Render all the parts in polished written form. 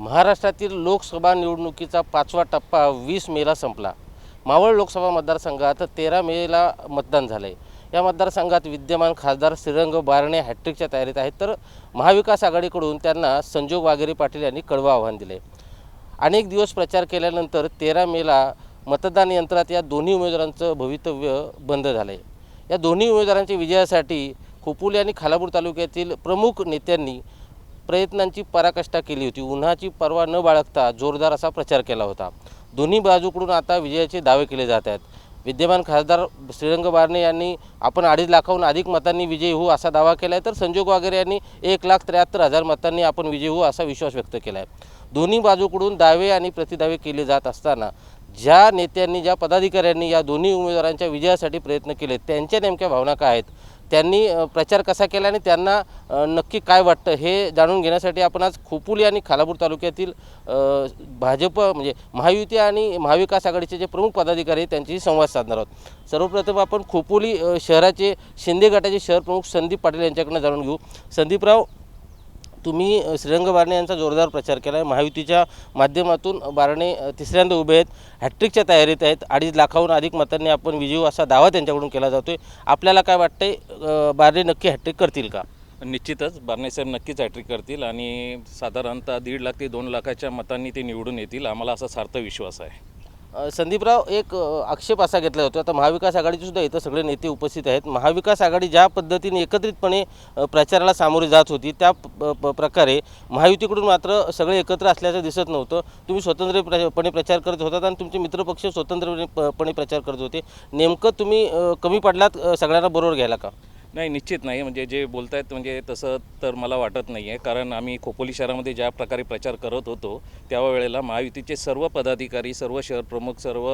महाराष्ट्रातील लोकसभा निवडणुकीचा 5वा टप्पा 20 मेला संपला। मावळ लोकसभा मतदारसंघात 13 मेला मतदान झाले। या मतदारसंघात विद्यमान खासदार श्रीरंग बारणे हॅट्रिकच्या तयारीत आहेत, तर महाविकास आघाडीकडून त्यांना संजोग वाघेरे पाटील यांनी कडवं आव्हान दिले। अनेक दिवस प्रचार केल्यानंतर 13 मेला मतदान यंत्रात या दोन्ही उमेदवारांचं भवितव्य बंद झाले। या दोन्ही उमेदवारांच्या विजयासाठी खोपोली आणि खालापूर तालुक्यातील प्रमुख नेत्यांनी प्रयत्नांची पराकाष्ठा केली होती। उन्हाची पर्वा न बाळगता जोरदार असा प्रचार केला होता। दोन्ही बाजूकडून आता विजयाचे दावे केले जात आहेत। विद्यमान खासदार श्रीरंग बारणे यांनी आपण 2.5 लाखाहून अधिक मतांनी विजयी होऊ असा दावा केला आहे, तर संजोग वाघेरे यांनी 1,73,000 मतांनी आपण विजयी होऊ असा विश्वास व्यक्त केला आहे। दोन्ही बाजूकडून दावे आणि प्रतिदावे केले जात असताना ज्या नेत्यांनी ज्या पदाधिकाऱ्यांनी या दोन्ही उमेदवारांच्या विजयासाठी प्रयत्न केले त्यांच्या नेमक्या भावना काय आहेत, त्यांनी प्रचार कसा केला आणि त्यांना नक्की काय वाटतं हे जाणून घेण्यासाठी आपण आज खोपोली आणि खालापूर तालुक्यातील भाजप म्हणजे महायुती आणि महाविकास आघाडीचे जे प्रमुख पदाधिकारी आहेत त्यांच्याशी संवाद साधणार आहोत। सर्वप्रथम आपण खोपोली शहराचे शिंदे गटाचे शहर प्रमुख संदीप पाटील यांच्याकडून जाणून घेऊ। संदीपराव, तुम्ही श्रीरंग बारणे यांचा जोरदार प्रचार केला आहे। महायुतीच्या माध्यमातून बारणे तिसऱ्यांदा उभे आहेत, हॅट्रिकच्या तयारीत आहेत। 2.5 लाखाहून अधिक मतांनी आपण विजयी असा दावा त्यांच्याकडून केला जातोय। आपल्याला काय वाटतंय, बारणे नक्की हॅट्रिक करतील का? निश्चितच बारणे नक्कीच हॅट्रिक करतील आणि साधारणतः 1.5 लाख ते 2 लाखाच्या मतांनी ते निवडून येतील, आम्हाला असा सार्थ विश्वास आहे। संदीपराव, एक आक्षेप असा घेतला जातो, आता महाविकास आघाडीचे सुद्धा इथं सगळे नेते उपस्थित आहेत। महाविकास आघाडी ज्या पद्धतीने एकत्रितपणे प्रचाराला सामोरी जात होती त्या प्रकारे महायुतीकडून मात्र सगळे एकत्र असल्याचं दिसत नव्हतं। तुम्ही स्वतंत्रपणे प्रचार करत होतात आणि तुमचे मित्रपक्ष स्वतंत्रपणे प्रचार करत होते। नेमकं तुम्ही कमी पडलात सगळ्यांना बरोबर घ्यायला का? नाही, निश्चित नाही। म्हणजे जे बोलत आहेत म्हणजे तसं तर मला वाटत नाही आहे, कारण आम्ही खोपोली शहरामध्ये ज्या प्रकारे प्रचार करत होतो त्यावेळेला महायुतीचे सर्व पदाधिकारी, सर्व शहर प्रमुख, सर्व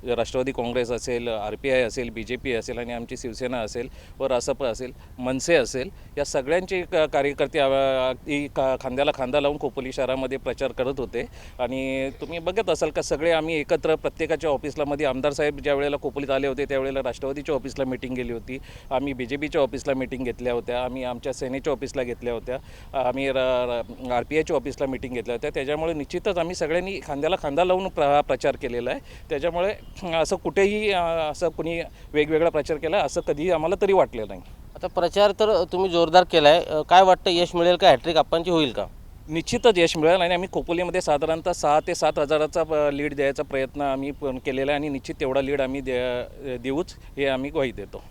राष्ट्रवादी काँग्रेस असेल, RPI असेल, BJP असेल आणि आमची शिवसेना असेल व रासप असेल, मनसे असेल, या सगळ्यांचे कार्यकर्ते खांद्याला खांदा लावून खोपोली शहरामध्ये प्रचार करत होते। आणि तुम्ही बघत असाल का सगळे आम्ही एकत्र प्रत्येकाच्या ऑफिसला मध्ये आमदार साहेब ज्या वेळेला खोपोलीत आले होते त्यावेळेला राष्ट्रवादीच्या ऑफिसला मीटिंग गेली होती, आम्ही BJPच्या ऑफिसला मीटिंग घेतल्या होत्या, आम्ही आमच्या सेनेच्या ऑफिसला घेतल्या होत्या, आम्ही RPIच्या ऑफिसला मीटिंग घेतल्या होत्या। त्याच्यामुळे निश्चितच आम्ही सगळ्यांनी खांद्याला खांदा लावून प्रचार केलेला आहे। त्याच्यामुळे असं कुठेही असं कुणी वेगवेगळा प्रचार केला असं कधीही आम्हाला तरी वाटलेलं नाही। आता प्रचार तर तुम्ही जोरदार केला आहे, काय वाटतं यश मिळेल का, हॅट्रिक आपणची होईल का? निश्चितच यश मिळेल आणि आम्ही खोपोलीमध्ये साधारणतः 6 ते 7 हजाराचा लीड द्यायचा प्रयत्न आम्ही केलेला आहे आणि निश्चित तेवढा लीड आम्ही देऊच हे आम्ही ग्वाही देतो।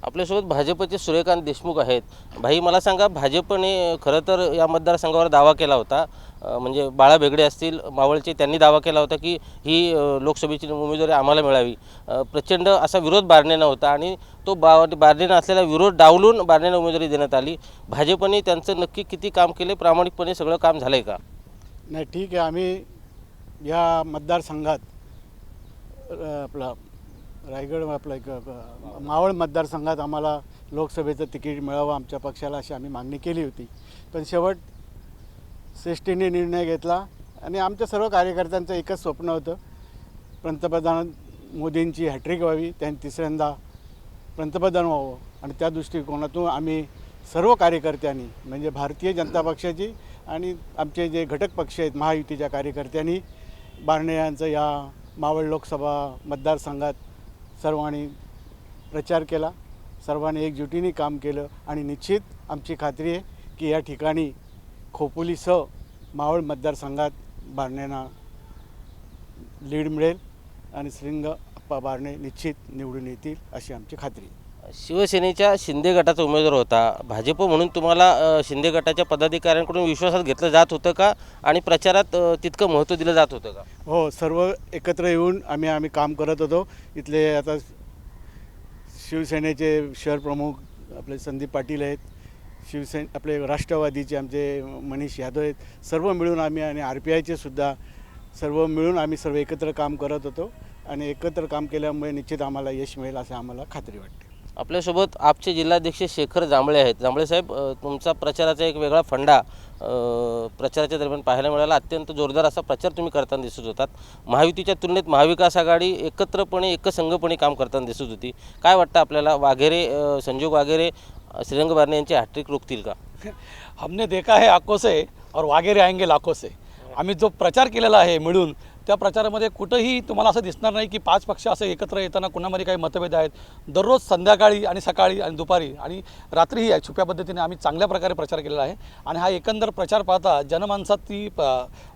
आपल्यासोबत भाजपचे सूर्यकांत देशमुख आहेत। भाई, मला सांगा, भाजपने खरं तर या मतदारसंघावर दावा केला होता, म्हणजे बाळा भेगडे असतील मावळचे, त्यांनी दावा केला होता की ही लोकसभेची उमेदवारी आम्हाला मिळावी। प्रचंड असा विरोध बारणेंना होता आणि तो बारणेंना असलेला विरोध डावलून बारणेंना उमेदवारी देण्यात आली। भाजपने त्यांचं नक्की किती काम केले, प्रामाणिकपणे सगळं काम झालं आहे का? नाही, ठीक आहे। आम्ही या मतदारसंघात आपला रायगड मावळ मतदारसंघात आम्हाला लोकसभेचं तिकीट मिळावं आमच्या पक्षाला अशी आम्ही मागणी केली होती, पण शेवट श्रेष्ठीने निर्णय घेतला आणि आमच्या सर्व कार्यकर्त्यांचं एकच स्वप्न होतं, पंतप्रधान मोदींची हॅट्रिक व्हावी, त्यांनी तिसऱ्यांदा पंतप्रधान व्हावं। आणि त्या दृष्टिकोनातून आम्ही सर्व कार्यकर्त्यांनी म्हणजे भारतीय जनता पक्षाची आणि आमचे जे घटक पक्ष आहेत महायुतीच्या कार्यकर्त्यांनी बारणे यांचं या मावळ लोकसभा मतदारसंघात सर्वांनी प्रचार केला, सर्वांनी एकजुटीने काम केलं आणि निश्चित आमची खात्री आहे की या ठिकाणी खोपोलीसह मावळ मतदारसंघात बारणेंना लीड मिळेल आणि श्रीरंग अप्पा बारणे निश्चित निवडून येतील अशी आमची खात्री आहे। शिवसेनेच्या शिंदे गटाचा उमेदवार होता, भाजप म्हणून तुम्हाला शिंदे गटाच्या पदाधिकाऱ्यांकडून विश्वासात घेतलं जात होतं का आणि प्रचारात तितकं महत्त्व दिलं जात होतं का? हो, सर्व एकत्र येऊन आम्ही काम करत होतो। इथले आता शिवसेनेचे शहर प्रमुख आपले संदीप पाटील आहेत, आपले राष्ट्रवादीचे आमचे मनीष यादव आहेत, सर्व मिळून आम्ही आणि RPIचे सुद्धा सर्व मिळून आम्ही सर्व एकत्र काम करत होतो आणि एकत्र काम केल्यामुळे निश्चित आम्हाला यश मिळेल असं आम्हाला खात्री वाटते। आपल्यासोबत आपचे जिल्हाध्यक्ष शेखर जांभळे आहेत। जांभळे साहेब, तुमचा प्रचाराचा एक वेगळा फंडा प्रचाराच्या दरम्यान पाहायला मिळाला। अत्यंत जोरदार असा प्रचार तुम्ही करताना दिसत होतात। महायुतीच्या तुलनेत महाविकास आघाडी एकत्रपणे एकसंघपणे काम करताना दिसत होती। काय वाटतं आपल्याला, वाघेरे संजोग वाघेरे श्रीरंग बारणे यांची हॅट्रिक रोखतील का? हमने देखा है आंखों से और वाघेरे आएंगे लाखों से। आम्ही जो प्रचार केलेला आहे मिळून, त्या प्रचारामध्ये कुठंही तुम्हाला असं दिसणार नाही की 5 पक्ष असं एकत्र येताना कुणामध्ये काही मतभेद आहेत. दररोज संध्याकाळी आणि सकाळी आणि दुपारी आणि रात्रीही आहे छुप्या पद्धतीने आम्ही चांगल्या प्रकारे प्रचार केलेला आहे. आणि हा एकंदर प्रचार पाहता जनमानसात ती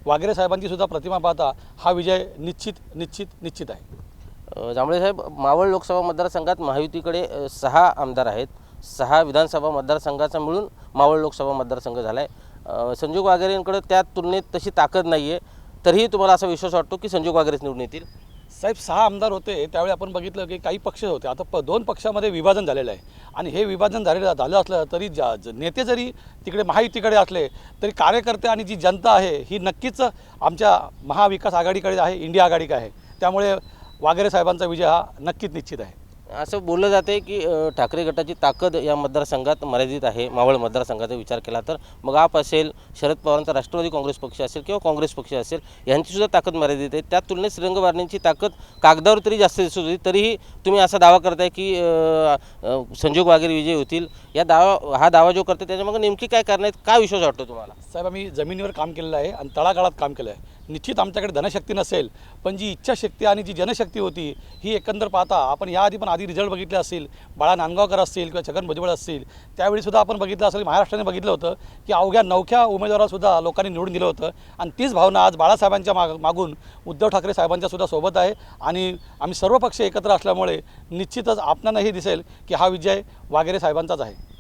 वागेरे साहेबांची सुद्धा प्रतिमा पाहता हा विजय निश्चित आहे. जांभळे साहेब, मावळ लोकसभा मतदारसंघात महायुतीकडे 6 आमदार आहेत. 6 विधानसभा मतदारसंघाचा मिळून मावळ लोकसभा मतदारसंघ झाला आहे. संजोग वाघेरेंकडे त्या तुलनेत तशी ताकद नाही आहे, तरीही तुम्हाला असा विश्वास वाटतो की संजोग वाघेरेच निवडून येतील? साहेब 6 आमदार होते त्यावेळी आपण बघितलं की काही पक्ष होते. आता 2 पक्षामध्ये विभाजन झालेलं आहे आणि हे विभाजन झालं असलं तरी नेते जरी तिकडे महायुतीकडे असले तरी कार्यकर्ते आणि जी जनता आहे ही नक्कीच आमच्या महाविकास आघाडीकडे आहे, इंडिया आघाडीकडे आहे. त्यामुळे वाघेरे साहेबांचा विजय हा निश्चित आहे. असं बोललं जाते की ठाकरे गटाची ताकद या मतदारसंघात मर्यादित आहे. मावळ मतदारसंघाचा विचार केला तर मग आप असेल, शरद पवारांचा राष्ट्रवादी काँग्रेस पक्ष असेल किंवा काँग्रेस पक्ष असेल, यांचीसुद्धा ताकद मर्यादित आहे. त्या तुलनेत श्रीरंग बारणेंची ताकद कागदावर तरी जास्त दिसत होती, तरीही तुम्ही असा दावा करताय की संजोग वाघेरे विजय होतील. हा दावा जो करते त्याच्यामागे नेमकी काय कारण आहेत? काय विश्वास वाटतो तुम्हाला? साहेब आम्ही जमिनीवर काम केलेलं आहे आणि तळागाळात काम केलं आहे. निश्चित आमच्याकडे धनशक्ती नसेल, पण जी इच्छाशक्ती आणि जी जनशक्ती होती ही एकंदर पाहता आपण याआधी पण रिझल्ट बघितले असतील, बाळा नांदगावकर असतील किंवा छगन भुजबळ असतील, त्यावेळीसुद्धा आपण बघितलं असेल, महाराष्ट्राने बघितलं होतं की अवघ्या 9 उमेदवारासुद्धा लोकांनी निवडून दिलं होतं. आणि तीच भावना आज बाळासाहेबांच्या मागून उद्धव ठाकरे साहेबांच्यासुद्धा सोबत आहे. आणि आम्ही सर्व पक्ष एकत्र असल्यामुळे निश्चितच आपणालाही दिसेल की हा विजय वाघेरे साहेबांचाच आहे.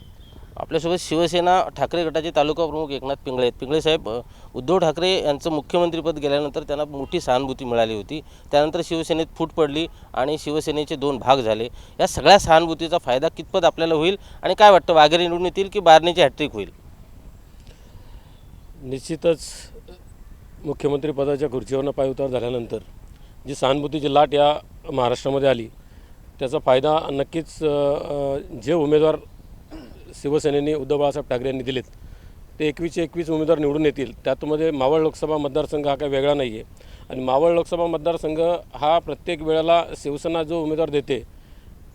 आपल्यासोबत शिवसेना ठाकरे गटाचे तालुका प्रमुख एकनाथ पिंगळे आहेत. पिंगळे साहेब, उद्धव ठाकरे यांचं मुख्यमंत्रीपद गेल्यानंतर त्यांना मोठी सहानुभूती मिळाली होती. त्यानंतर शिवसेनेत फूट पडली आणि शिवसेनेचे 2 भाग झाले. या सगळ्या सहानुभूतीचा फायदा कितपत आपल्याला होईल आणि काय वाटतं, वाघेरे निवडून येतील की बारणेची हॅट्रिक होईल? निश्चितच मुख्यमंत्रीपदाच्या खुर्चीवरनं पायउतार झाल्यानंतर जी सहानुभूतीची लाट या महाराष्ट्रामध्ये आली त्याचा फायदा नक्कीच जे उमेदवार शिवसेनेने उद्धव बाळासाहेब ठाकरे यांनी दिलेत ते 21 उमेदवार निवडून येतील. त्यातमध्ये मावळ लोकसभा मतदारसंघ हा काही वेगळा नाही आहे. आणि मावळ लोकसभा मतदारसंघ हा प्रत्येक वेळेला शिवसेना जो उमेदवार देते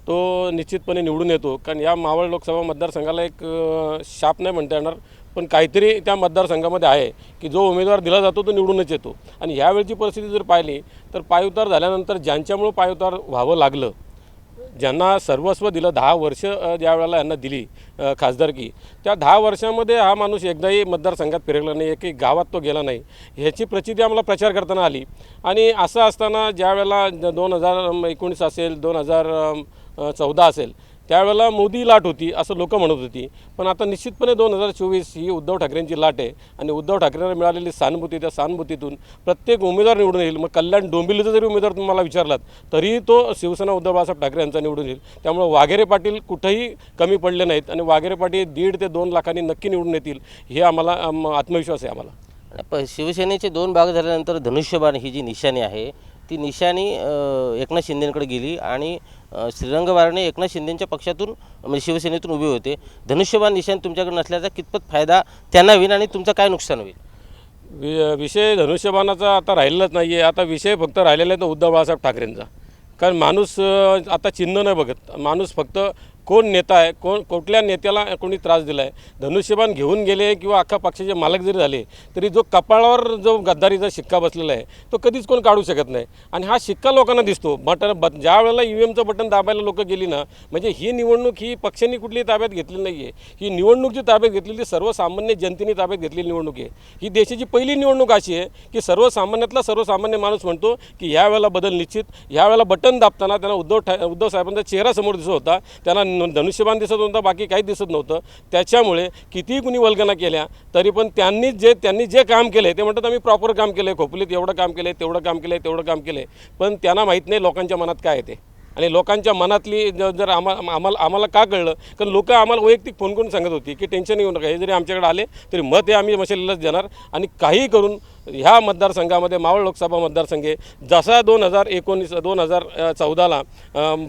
तो निश्चितपणे निवडून येतो. कारण या मावळ लोकसभा मतदारसंघाला एक शाप नाही म्हणता येणार, पण काहीतरी त्या मतदारसंघामध्ये आहे की जो उमेदवार दिला जातो तो निवडूनच येतो. आणि ह्यावेळची परिस्थिती जर पाहिली तर पायउतार झाल्यानंतर ज्यांच्यामुळं पायउतार व्हावं लागलं, ज्यांना सर्वस्व दिलं, 10 वर्ष ज्या वेळेला यांना दिली खासदारकी, त्या 10 वर्षामध्ये हा माणूस एकदाही मतदारसंघात फिरकला नाही, एकही गावात तो गेला नाही. ह्याची प्रचिती आम्हाला प्रचार करताना आली. आणि असं असताना ज्या वेळेला 2019 असेल, 2014 असेल, त्यावेळेला मोदी लाट होती असं लोक म्हणत होती. पण आता निश्चितपणे 2024 ही उद्धव ठाकरेंची लाट आहे. आणि उद्धव ठाकरेंना मिळालेली सहानुभूती, त्या सहानुभूतीतून प्रत्येक उमेदवार निवडून येईल. मग कल्याण डोंबिवलीचा जरी उमेदवार तुम्हाला विचारलात तरीही तो शिवसेना उद्धव बाळासाहेब ठाकरे यांचा निवडून येईल. त्यामुळे वाघेरे पाटील कुठंही कमी पडले नाहीत आणि वाघेरे पाटील 1.5 ते 2 लाखांनी नक्की निवडून येतील हे आम्हाला आत्मविश्वास आहे आम्हाला. शिवसेनेचे 2 भाग झाल्यानंतर धनुष्यबाण ही जी निशाणी आहे ती निशाणी एकनाथ शिंदेंकडे गेली आणि श्रीरंग बारणे एकनाथ शिंदेंच्या पक्षातून म्हणजे शिवसेनेतून उभे होते. धनुष्यबाण निशाणी तुमच्याकडे नसल्याचा कितपत फायदा त्यांना होईल आणि तुमचं काय नुकसान होईल? विषय धनुष्यबाणाचा आता राहिलेलाच नाही आहे. आता विषय फक्त राहिलेला आहे तो उद्धव बाळासाहेब ठाकरेंचा. कारण माणूस आता चिन्ह नाही बघत, माणूस फक्त कोण नेता आहे, कुठल्या नेत्याला कोणी त्रास दिला आहे. धनुष्यबाण घेऊन गेले किंवा अख्खा पक्षाचे मालक जरी झाले तरी जो कपाळावर जो गद्दारीचा शिक्का बसलेला आहे तो कधीच कोण काढू शकत नाही. आणि हा शिक्का लोकांना दिसतो. ज्या वेळेला EVMचं बटन दाबायला लोक गेली ना, म्हणजे ही निवडणूक ही पक्षांनी कुठलीही ताब्यात घेतली नाही आहे. ही निवडणूक जी ताब्यात घेतलेली सर्वसामान्य जनतेने ताब्यात घेतलेली निवडणूक आहे. ही देशाची पहिली निवडणूक अशी आहे की सर्वसामान्यातला सर्वसामान्य माणूस म्हणतो की यावेळेला बदल निश्चित. यावेळेला बटन दाबताना त्यांना उद्धव साहेबांचा चेहरा समोर दिसत होता, त्यांना धनुष्यबाण दिसत होतं, बाकी काहीच दिसत नव्हतं. त्याच्यामुळे कितीही कुणी वल्गना केल्या तरी पण त्यांनी जे काम केलं ते म्हणतात आम्ही प्रॉपर काम केलं आहे, खोपलीत एवढं काम केलं आहे, तेवढं काम केलं आहे, तेवढं काम केलं आहे. पण त्यांना माहीत नाही लोकांच्या मनात काय येते. आणि लोकांच्या मनातली जर आम्हाला का कळलं, कारण लोक आम्हाला वैयक्तिक फोन करून सांगत होती की टेन्शन घेऊ नका, हे जरी आमच्याकडे आले तरी मत हे आम्ही मशालीलाच देणार. आणि काही करून ह्या मतदारसंघामध्ये मावळ लोकसभा मतदारसंघ जसा 2014ला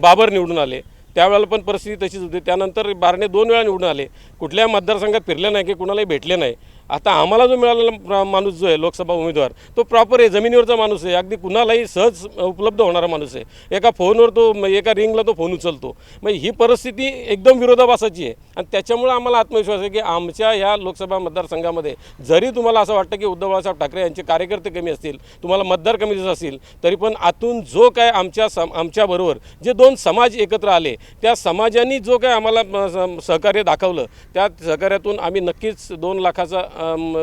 बाबर निवडून आले त्यावेळेला पण परिस्थिती तशीच होती. त्यानंतर बारणे 2 वेळा निवडून आले. कुठल्या मतदारसंघात फिरले नाही की कुणालाही भेटले नाही. आता आम्हाला जो मिळालेला माणूस जो आहे लोकसभा उमेदवार तो प्रॉपर आहे, जमिनीवरचा माणूस आहे, अगदी कुणालाही सहज उपलब्ध होणारा माणूस आहे. एका फोनवर तो एका रिंगला तो फोन उचलतो. मग ही परिस्थिती एकदम विरोधाभासाची आहे आणि त्याच्यामुळे आम्हाला आत्मविश्वास आहे की आमच्या ह्या लोकसभा मतदारसंघामध्ये जरी तुम्हाला असं वाटतं की उद्धव बाळासाहेब ठाकरे यांचे कार्यकर्ते कमी असतील, तुम्हाला मतदार कमी दिसत असतील, तरी पण आतून जो काय आमच्याबरोबर जे दोन समाज एकत्र आले त्या समाजांनी जो काय आम्हाला सहकार्य दाखवलं त्या सहकार्यातून आम्ही नक्कीच 2 लाखाचा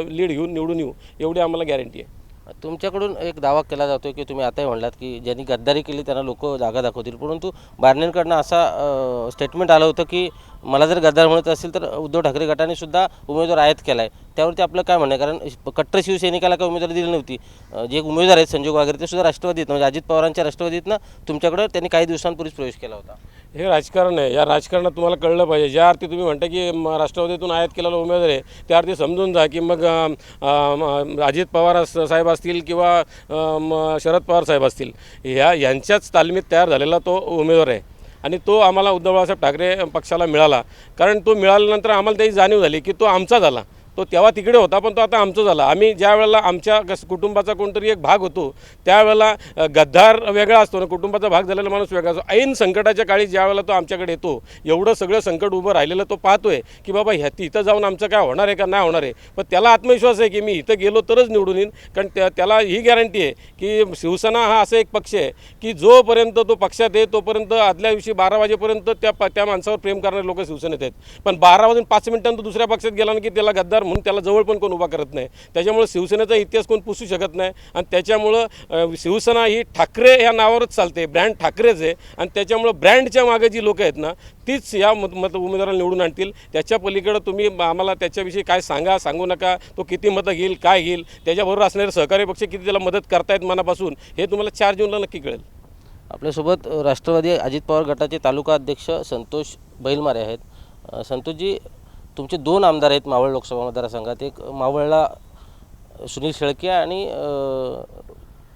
लीड घेऊन निवडून येऊ एवढी आम्हाला गॅरंटी आहे. तुमच्याकडून एक दावा केला जातो की तुम्ही आताही म्हणलात की ज्यांनी गद्दारी केली त्यांना लोक जागा दाखवतील, परंतु बारणेंकडनं असा स्टेटमेंट आलं होतं की मला जर गद्दार म्हणत असेल तर उद्धव ठाकरे गटाने सुद्धा उमेदवार आयात केला आहे. त्यावरती आपलं काय म्हणणं आहे? कारण कट्टर शिवसैनिकाला काही उमेदवारी दिली नव्हती. जे उमेदवार आहेत संजोग वगैरे ते सुद्धा राष्ट्रवादीत म्हणजे अजित पवारांच्या राष्ट्रवादीतनं तुमच्याकडं त्यांनी काही दिवसांपूर्वीच प्रवेश केला होता. हे राजकारण आहे. या राजकारणात तुम्हाला कळलं पाहिजे. ज्या अर्थी तुम्ही म्हणता की राष्ट्रवादीतून आयात केलेला उमेदवार आहे त्या अर्थी समजून जा की मग अजित पवार साहेब असतील किंवा शरद पवार साहेब असतील यांच्याच तालमीत तयार झालेला तो उमेदवार आहे आणि तो आम्हाला उद्धव बाळासाहेब ठाकरे पक्षाला मिळाला. कारण तो मिळाल्यानंतर आम्हाला त्याची जाणीव झाली की तो आमचा झाला. तो तेव्हा तिकडे होता पण तो आता आमचा झाला. आम्ही ज्या वेळेला आमच्या कुटुंबाचा कोणतरी एक भाग होतो त्यावेळेला गद्दार वेगळा असतो ना, कुटुंबाचा भाग झालेला माणूस वेगळा असतो. ऐन संकटाच्या काळी ज्या वेळेला तो आमच्याकडे येतो एवढं सगळं संकट उभं राहिलेलं तो पाहतोय की बाबा इथं जाऊन आमचं काय होणार आहे का नाही होणार आहे. पण त्याला आत्मविश्वास आहे की मी इथं गेलो तरच निवडून येईन. कारण त्याला ही गॅरंटी आहे की शिवसेना हा असा एक पक्ष आहे की जोपर्यंत तो पक्षात आहे तोपर्यंत आदल्या दिवशी 12 वाजेपर्यंत त्या माणसावर प्रेम करणारे लोक शिवसेनेत आहेत. पण 12 वाजून 5 मिनिटांनी दुसऱ्या पक्षात गेला ना की त्याला गद्दार म्हणून त्याला जवळ पण कोण उभा करत नाही. त्याच्यामुळे शिवसेनेचा इतिहास कोण पुसू शकत नाही आणि त्याच्यामुळं शिवसेना ही ठाकरे ह्या नावावरच चालते. ब्रँड ठाकरेच आहे आणि त्याच्यामुळं ब्रँडच्या मागे जी लोक आहेत ना तीच या उमेदवाराला निवडून आणतील. त्याच्या पलीकडं तुम्ही आम्हाला त्याच्याविषयी काय सांगू नका. तो किती मतं घेईल काय घेईल त्याच्याबरोबर असणारे सहकारी पक्ष किती त्याला मदत करतायत मनापासून हे तुम्हाला 4 जूनला नक्की कळेल. आपल्यासोबत राष्ट्रवादी अजित पवार गटाचे तालुका अध्यक्ष संतोष बैलमारे आहेत. संतोषजी, तुमचे 2 आमदार आहेत मावळ लोकसभा मतदारसंघात. एक मावळला सुनील शेळके आणि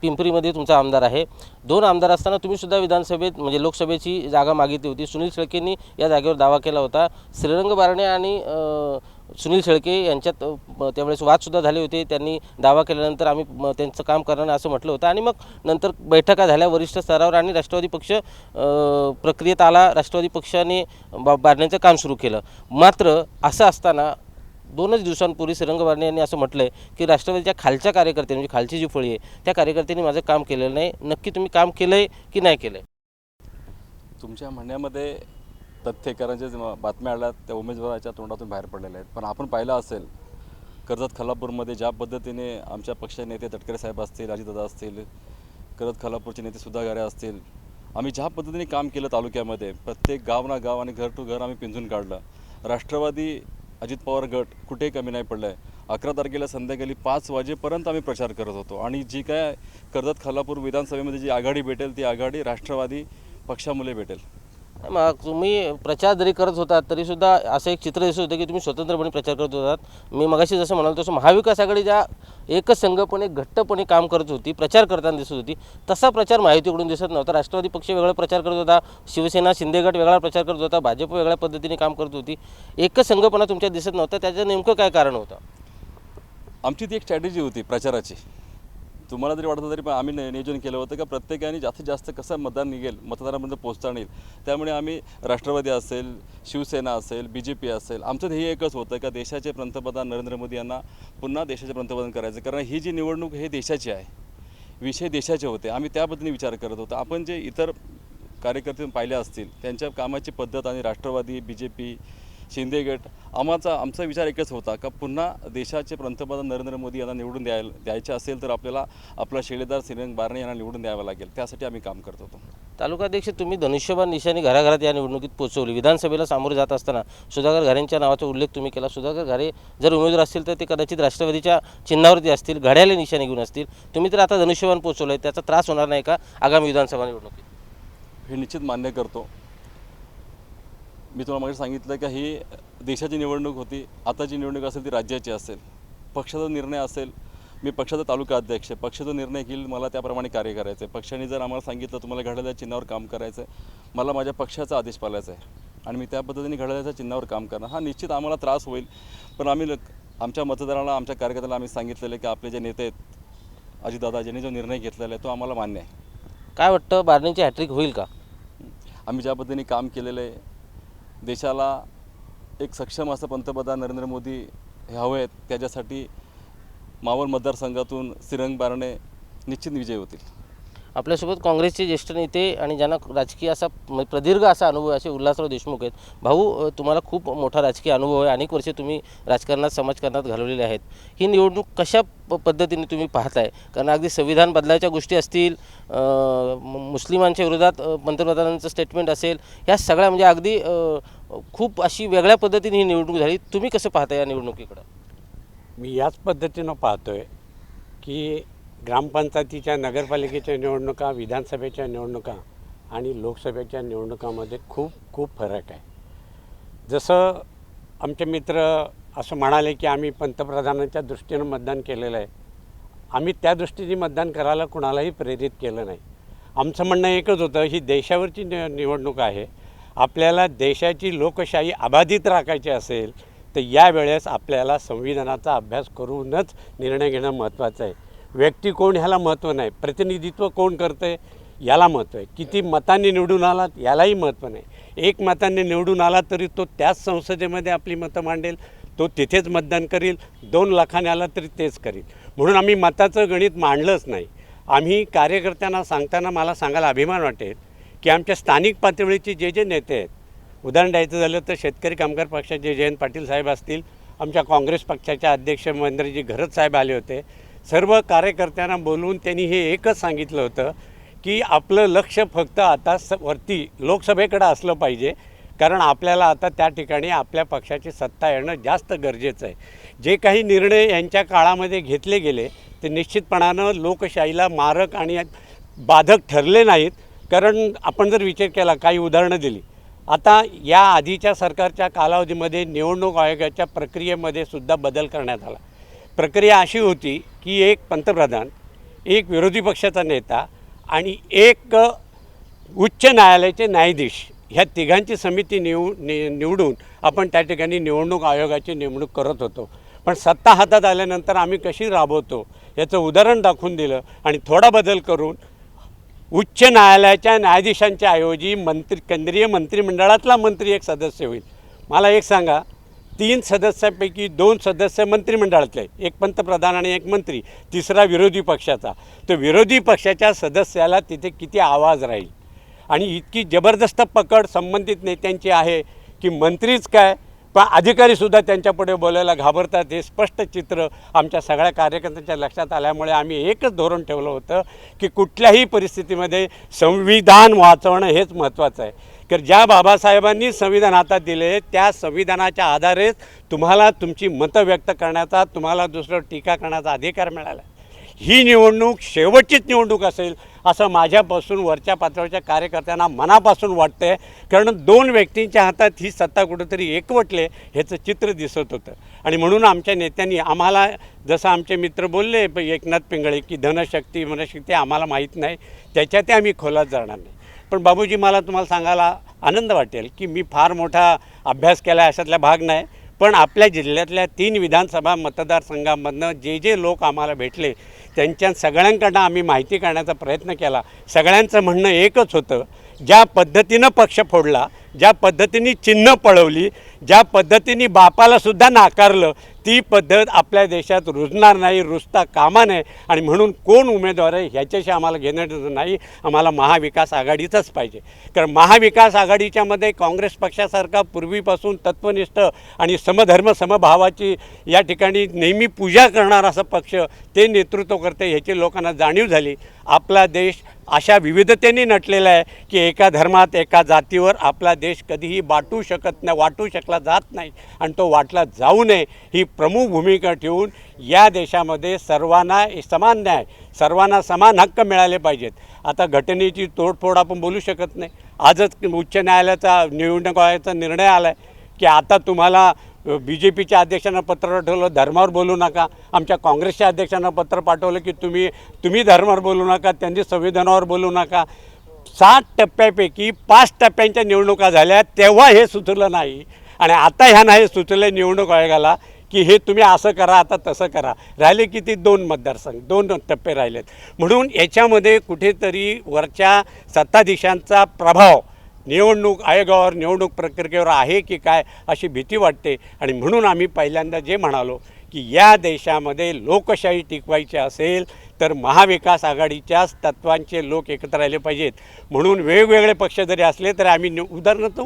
पिंपरीमध्ये तुमचा आमदार आहे. 2 आमदार असताना तुम्ही सुद्धा विधानसभेत म्हणजे लोकसभेची जागा मागितली होती. सुनील शेळकेंनी या जागेवर दावा केला होता. श्रीरंग बारणे आणि सुनील शेळके यांच्यात त्यावेळेस वादसुद्धा झाले होते. त्यांनी दावा केल्यानंतर आम्ही त्यांचं काम करणार असं म्हटलं होतं आणि मग नंतर बैठका झाल्या वरिष्ठ स्तरावर आणि राष्ट्रवादी पक्ष प्रक्रियेत आला. राष्ट्रवादी पक्षाने बारणेंचं काम सुरू केलं. मात्र असं असताना 2च दिवसांपूर्वी श्रीरंग बारणे यांनी असं म्हटलं आहे की राष्ट्रवादीच्या खालच्या कार्यकर्त्यांनी म्हणजे खालची जी फळी आहे त्या कार्यकर्त्यांनी माझं काम केलेलं नाही. नक्की तुम्ही काम केलं आहे की नाही केलं आहे? तुमच्या म्हणण्यामध्ये तथ्य कारण जे बातम्या आल्या त्या उमेदवाराच्या तोंडातून बाहेर पडलेल्या आहेत. पण आपण पाहिलं असेल कर्जत खालापूरमध्ये ज्या पद्धतीने आमच्या पक्षाचे नेते तटकरे साहेब असतील, अजितदादा असतील, कर्जत खालापूरचे नेते सुद्धा गारे असतील, आम्ही ज्या पद्धतीने काम केलं तालुक्यामध्ये प्रत्येक गाव ना गाव आणि घर टू घर आम्ही पिंजून काढलं. राष्ट्रवादी अजित पवार गट कुठेही कमी नाही पडलं आहे. 11 तारखेला संध्याकाळी 5 वाजेपर्यंत आम्ही प्रचार करत होतो आणि जी काय कर्जत खालापूर विधानसभेमध्ये जी आघाडी भेटेल ती आघाडी राष्ट्रवादी पक्षामुळे भेटेल. मग तुम्ही प्रचार जरी करत होतात तरीसुद्धा असं एक चित्र दिसत होतं की तुम्ही स्वतंत्रपणे प्रचार करत होतात. मी मगाशी जसं म्हणालो तसं महाविकास आघाडी ज्या एकच संघपणे घट्टपणे काम करत होती, प्रचार करताना दिसत होती, तसा प्रचार महायुतीकडून दिसत नव्हता. राष्ट्रवादी पक्ष वेगळा प्रचार करत होता, शिवसेना शिंदे गट वेगळा प्रचार करत होता, भाजप वेगळ्या पद्धतीने काम करत होती. एकच संघपणा तुमच्यात दिसत नव्हता. त्याचं नेमकं काय कारण होतं? आमची ती एक स्ट्रॅटेजी होती प्रचाराची. तुम्हाला जरी वाटतं तरी पण आम्ही नियोजन केलं होतं का प्रत्येकाने जास्तीत जास्त कसं मतदान निघेल, मतदारांपर्यंत पोहोचता येईल. त्यामुळे आम्ही राष्ट्रवादी असेल, शिवसेना असेल, BJP असेल, आमचं ध्येय एकच होतं का देशाचे पंतप्रधान नरेंद्र मोदी यांना पुन्हा देशाचे पंतप्रधान करायचं. कारण ही जी निवडणूक हे देशाची आहे, विषय देशाचे होते. आम्ही त्या पद्धतीने विचार करत होतो. आपण जे इतर कार्यकर्ते पाहिले असतील त्यांच्या कामाची पद्धत आणि राष्ट्रवादी, BJP, शिंदे गट आमचा विचार एकच होता का पुन्हा देशाचे पंतप्रधान नरेंद्र मोदी यांना निवडून द्यायचे असेल तर आपल्याला आपला शिलेदार श्रीरंग बारणे यांना निवडून द्यावं लागेल. त्यासाठी आम्ही काम करत होतो. तालुकाध्यक्ष, तुम्ही धनुष्यबाण निशाणी घराघरात या निवडणुकीत पोहोचवली. विधानसभेला सामोरे जात असताना सुधाकर घारेंच्या नावाचा उल्लेख तुम्ही केला. सुधाकर घारे जर उमेदवार असतील तर ते कदाचित राष्ट्रवादीच्या चिन्हावरती असतील, घड्याळे निशाणी घेऊन असतील. तुम्ही तर आता धनुष्यबाण पोहोचवलं आहे, त्याचा त्रास होणार नाही का आगामी विधानसभा निवडणुकीत? हे निश्चित मान्य करतो. मी तुम्हाला मागे सांगितलं का ही देशाची निवडणूक होती. आता जी निवडणूक असेल ती राज्याची असेल. पक्षाचा निर्णय असेल, मी पक्षाचा तालुका अध्यक्ष आहे, पक्षाचा निर्णय घेईल, मला त्याप्रमाणे कार्य करायचं आहे. पक्षाने जर आम्हाला सांगितलं तुम्हाला घड्याळ्याच्या चिन्हावर काम करायचं आहे, मला माझ्या पक्षाचा आदेश पाळायचा आहे. आणि मी त्या पद्धतीने घड्याळाच्या चिन्हावर काम करणार. हा निश्चित आम्हाला त्रास होईल, पण आम्ही आमच्या मतदारांना, आमच्या कार्यकर्त्यांना आम्ही सांगितलेलं आहे की आपले जे नेते आहेत अजितदादा, ज्यांनी जो निर्णय घेतलेला आहे तो आम्हाला मान्य आहे. काय वाटतं, बारणेंची हॅट्रिक होईल का? आम्ही ज्या पद्धतीने काम केलेलं आहे, देशाला एक सक्षम असं पंतप्रधान नरेंद्र मोदी हे हवे आहेत, त्याच्यासाठी मावळ मतदारसंघातून श्रीरंग बारणे निश्चित विजयी होतील. आपल्यासोबत काँग्रेसचे ज्येष्ठ नेते आणि ज्यांना राजकीय असा प्रदीर्घ असा अनुभव आहे असे उल्हासराव देशमुख आहेत. भाऊ, तुम्हाला खूप मोठा राजकीय अनुभव आहे, अनेक वर्षे तुम्ही राजकारणात समाजकारणात घालवलेले आहेत. ही निवडणूक कशा पद्धतीने तुम्ही पाहताय? कारण अगदी संविधान बदलायच्या गोष्टी असतील, मुस्लिमांच्या विरोधात पंतप्रधानांचं स्टेटमेंट असेल, ह्या सगळ्या म्हणजे अगदी खूप अशी वेगळ्या पद्धतीने ही निवडणूक झाली. तुम्ही कसं पाहता या निवडणुकीकडं? मी याच पद्धतीनं पाहतो आहे की ग्रामपंचायतीच्या, नगरपालिकेच्या निवडणुका, विधानसभेच्या निवडणुका आणि लोकसभेच्या निवडणुकामध्ये खूप खूप फरक आहे. जसं आमचे मित्र असं म्हणाले की आम्ही पंतप्रधानांच्या दृष्टीनं मतदान केलेलं आहे, आम्ही त्या दृष्टीने मतदान करायला कुणालाही प्रेरित केलं नाही. आमचं म्हणणं एकच होतं, ही देशावरची निवडणूक आहे. आपल्याला देशाची लोकशाही अबाधित राखायची असेल तर यावेळेस आपल्याला संविधानाचा अभ्यास करूनच निर्णय घेणं महत्त्वाचं आहे. व्यक्ती कोण ह्याला महत्त्व नाही, प्रतिनिधित्व कोण करतं आहे याला महत्त्व आहे. किती मतांनी निवडून आलात यालाही महत्त्व नाही. एक मतांनी निवडून आला तरी तो त्याच संसदेमध्ये आपली मतं मांडेल, तो तिथेच मतदान करील. 2 लाखाने आला तरी तेच करील. म्हणून आम्ही मताचं गणित मांडलंच नाही. आम्ही कार्यकर्त्यांना सांगताना मला सांगायला अभिमान वाटेल की आमच्या स्थानिक पातळीचे जे नेते आहेत, उदाहरण द्यायचं झालं तर शेतकरी कामगार पक्षाचे जयंत पाटील साहेब असतील, आमच्या काँग्रेस पक्षाचे अध्यक्ष महेंद्रजी घरत साहेब आले होते. सर्व कार्यकर्त्यांना बोलवून त्यांनी हे एकच सांगितलं होतं की आपलं लक्ष फक्त आता वरती लोकसभेकडे असलं पाहिजे, कारण आपल्याला आता त्या ठिकाणी आपल्या पक्षाची सत्ता येणं जास्त गरजेचं आहे. जे काही निर्णय यांच्या काळामध्ये घेतले गेले ते निश्चितपणानं लोकशाहीला मारक आणि बाधक ठरले नाहीत. कारण आपण जर विचार केला, काही उदाहरणं दिली, आता या आधीच्या सरकारच्या कालावधीमध्ये निवडणूक आयोगाच्या प्रक्रियेमध्ये सुद्धा बदल करण्यात आला. प्रक्रिया अशी होती की एक पंतप्रधान, एक विरोधी पक्षाचा नेता आणि एक उच्च न्यायालयाचे न्यायाधीश, ह्या तिघांची समिती निवडून आपण त्या ठिकाणी निवडणूक आयोगाची नेमणूक करत होतो. पण सत्ता हातात आल्यानंतर आम्ही कशी राबवतो याचं उदाहरण दाखवून दिलं आणि थोडा बदल करून उच्च न्यायालयाच्या न्यायाधीशांच्या ऐवजी केंद्रीय मंत्रिमंडळातला मंत्री एक सदस्य होईल. मला एक सांगा, 3 सदस्यापैकी 2 सदस्य मंत्रिमंडळातले, एक पंतप्रधान आणि एक मंत्री, तिसरा विरोधी पक्षाचा. तर विरोधी पक्षाच्या सदस्याला तिथे किती आवाज राहील. आणि इतकी जबरदस्त पकड संबंधित नेत्यांची आहे की मंत्रीच काय पण अधिकारीसुद्धा त्यांच्यापुढे बोलायला घाबरतात. हे स्पष्ट चित्र आमच्या सगळ्या कार्यकर्त्यांच्या लक्षात आल्यामुळे आम्ही एकच धोरण ठेवलं होतं की कुठल्याही परिस्थितीमध्ये संविधान वाचवणं हेच महत्त्वाचं आहे. कारण ज्या बाबासाहेबांनी संविधान हातात दिले त्या संविधानाच्या आधारेच तुम्हाला तुमची मतं व्यक्त करण्याचा, तुम्हाला दुसरं टीका करण्याचा अधिकार मिळाला. ही निवडणूक शेवटचीच निवडणूक असेल असं माझ्यापासून वरच्या पातळीच्या कार्यकर्त्यांना मनापासून वाटतं आहे. कारण 2 व्यक्तींच्या हातात ही सत्ता कुठंतरी एकवटले ह्याचं चित्र दिसत होतं. आणि म्हणून आमच्या नेत्यांनी आम्हाला, जसं आमचे मित्र बोलले एकनाथ पिंगळे की धनशक्ती मनशक्ती आम्हाला माहीत नाही, त्याच्यात आम्ही खोलात जाणार नाही. पण बाबूजी, मला तुम्हाला सांगायला आनंद वाटेल की मी फार मोठा अभ्यास केला अशातला भाग नाही, पण आपल्या जिल्ह्यातल्या 3 विधानसभा मतदारसंघामधनं जे लोक आम्हाला भेटले त्यांच्या सगळ्यांकडनं आम्ही माहिती करण्याचा प्रयत्न केला. सगळ्यांचं म्हणणं एकच होतं, ज्या पद्धतीनं पक्ष फोडला, ज्या पद्धतीने चिन्ह पळवली, ज्या पद्धतीने बापालासुद्धा नाकारलं, ती पद्धत आपल्या देशात रुजणार नाही, रुजता कामा नये. आणि म्हणून कोण उमेदवार आहे ह्याच्याशी आम्हाला घेणं नाही, आम्हाला महाविकास आघाडीचंच पाहिजे. कारण महाविकास आघाडीच्यामध्ये काँग्रेस पक्षासारखा पूर्वीपासून तत्वनिष्ठ आणि समधर्म समभावाची या ठिकाणी नेहमी पूजा करणारा असा पक्ष ते नेतृत्व करते ह्याची लोकांना जाणीव झाली. आपला देश अशा विविधतेने नटलेला आहे की एका धर्मात, एका जातीवर आपला देश कधीही वाटू शकला जात नाही आणि तो वाटला जाऊ नये ही प्रमुख भूमिका ठेवून या देशामध्ये सर्वांना समान न्याय, सर्वांना समान हक्क मिळाले पाहिजेत. आता घटनेची तोडफोड आपण बोलू शकत नाही. आजच उच्च न्यायालयाचा निवडणूक आयोगाचा निर्णय आला आहे की आता तुम्हाला BJPच्या अध्यक्षांना पत्र पाठवलं, धर्मावर बोलू नका. आमच्या काँग्रेसच्या अध्यक्षांना पत्र पाठवलं की तुम्ही धर्मावर बोलू नका, त्यांनी संविधानावर बोलू नका. 7 टप्प्यापैकी 5 टप्प्यांच्या निवडणुका झाल्या तेव्हा हे सुचलं नाही आणि आता ह्या नाही सुचलं निवडणूक आयोगाला की हे तुम्ही असं करा आता तसं करा. राहिले किती 2 मतदारसंघ 2 टप्पे राहिलेत. म्हणून याच्यामध्ये कुठेतरी वरच्या सत्ताधीशांचा प्रभाव निवडणूक आयोगावर निवडणूक प्रक्रियेवर आहे की काय अशी भीती वाटते. आणि म्हणून आम्ही पहिल्यांदा जे म्हणालो की या देशामध्ये लोकशाही टिकवायची असेल तर महाविकास आघाडीच्याच तत्वांचे लोक एकत्र राहिले पाहिजेत. म्हणून वेगवेगळे पक्ष जरी असले तरी आम्ही उदाहरणार्थ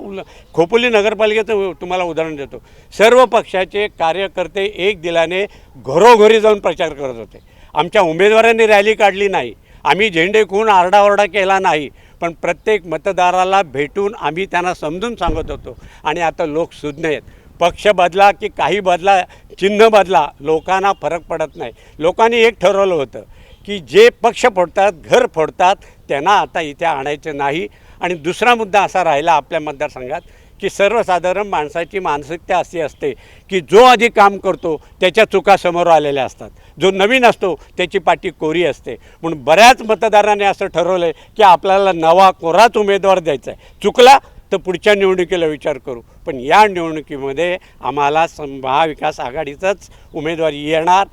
खोपोली नगरपालिकेचं तुम्हाला उदाहरण देतो. सर्व पक्षाचे कार्यकर्ते एक दिलाने घरोघरी जाऊन प्रचार करत होते. आमच्या उमेदवारांनी रॅली काढली नाही, आम्ही झेंडे खून आरडाओरडा केला नाही, पण प्रत्येक मतदाराला भेटून आम्ही त्यांना समजून सांगत होतो. आणि आता लोक सुज्ञ आहेत. पक्ष बदला की काही बदला, चिन्ह बदला, लोकांना फरक पडत नाही. लोकांनी एक ठरवलं होतं की जे पक्ष फोडतात, घर फोडतात, त्यांना आता इथे आणायचं नाही. आणि दुसरा मुद्दा असा राहिला आपल्या मतदारसंघात की सर्वसाधारण माणसाची मानसिकता अशी असते की जो आधी काम करतो त्याच्या चुका समोर आलेल्या असतात, जो नवीन असतो त्याची पाठी कोरी असते. म्हणून बऱ्याच मतदारांनी असं ठरवलं आहे की आपल्याला नवा कोराच उमेदवार द्यायचा आहे. चुकला तर पुढच्या निवडणुकीला विचार करू, पण या निवडणुकीमध्ये आम्हाला महाविकास आघाडीचाच उमेदवार येणार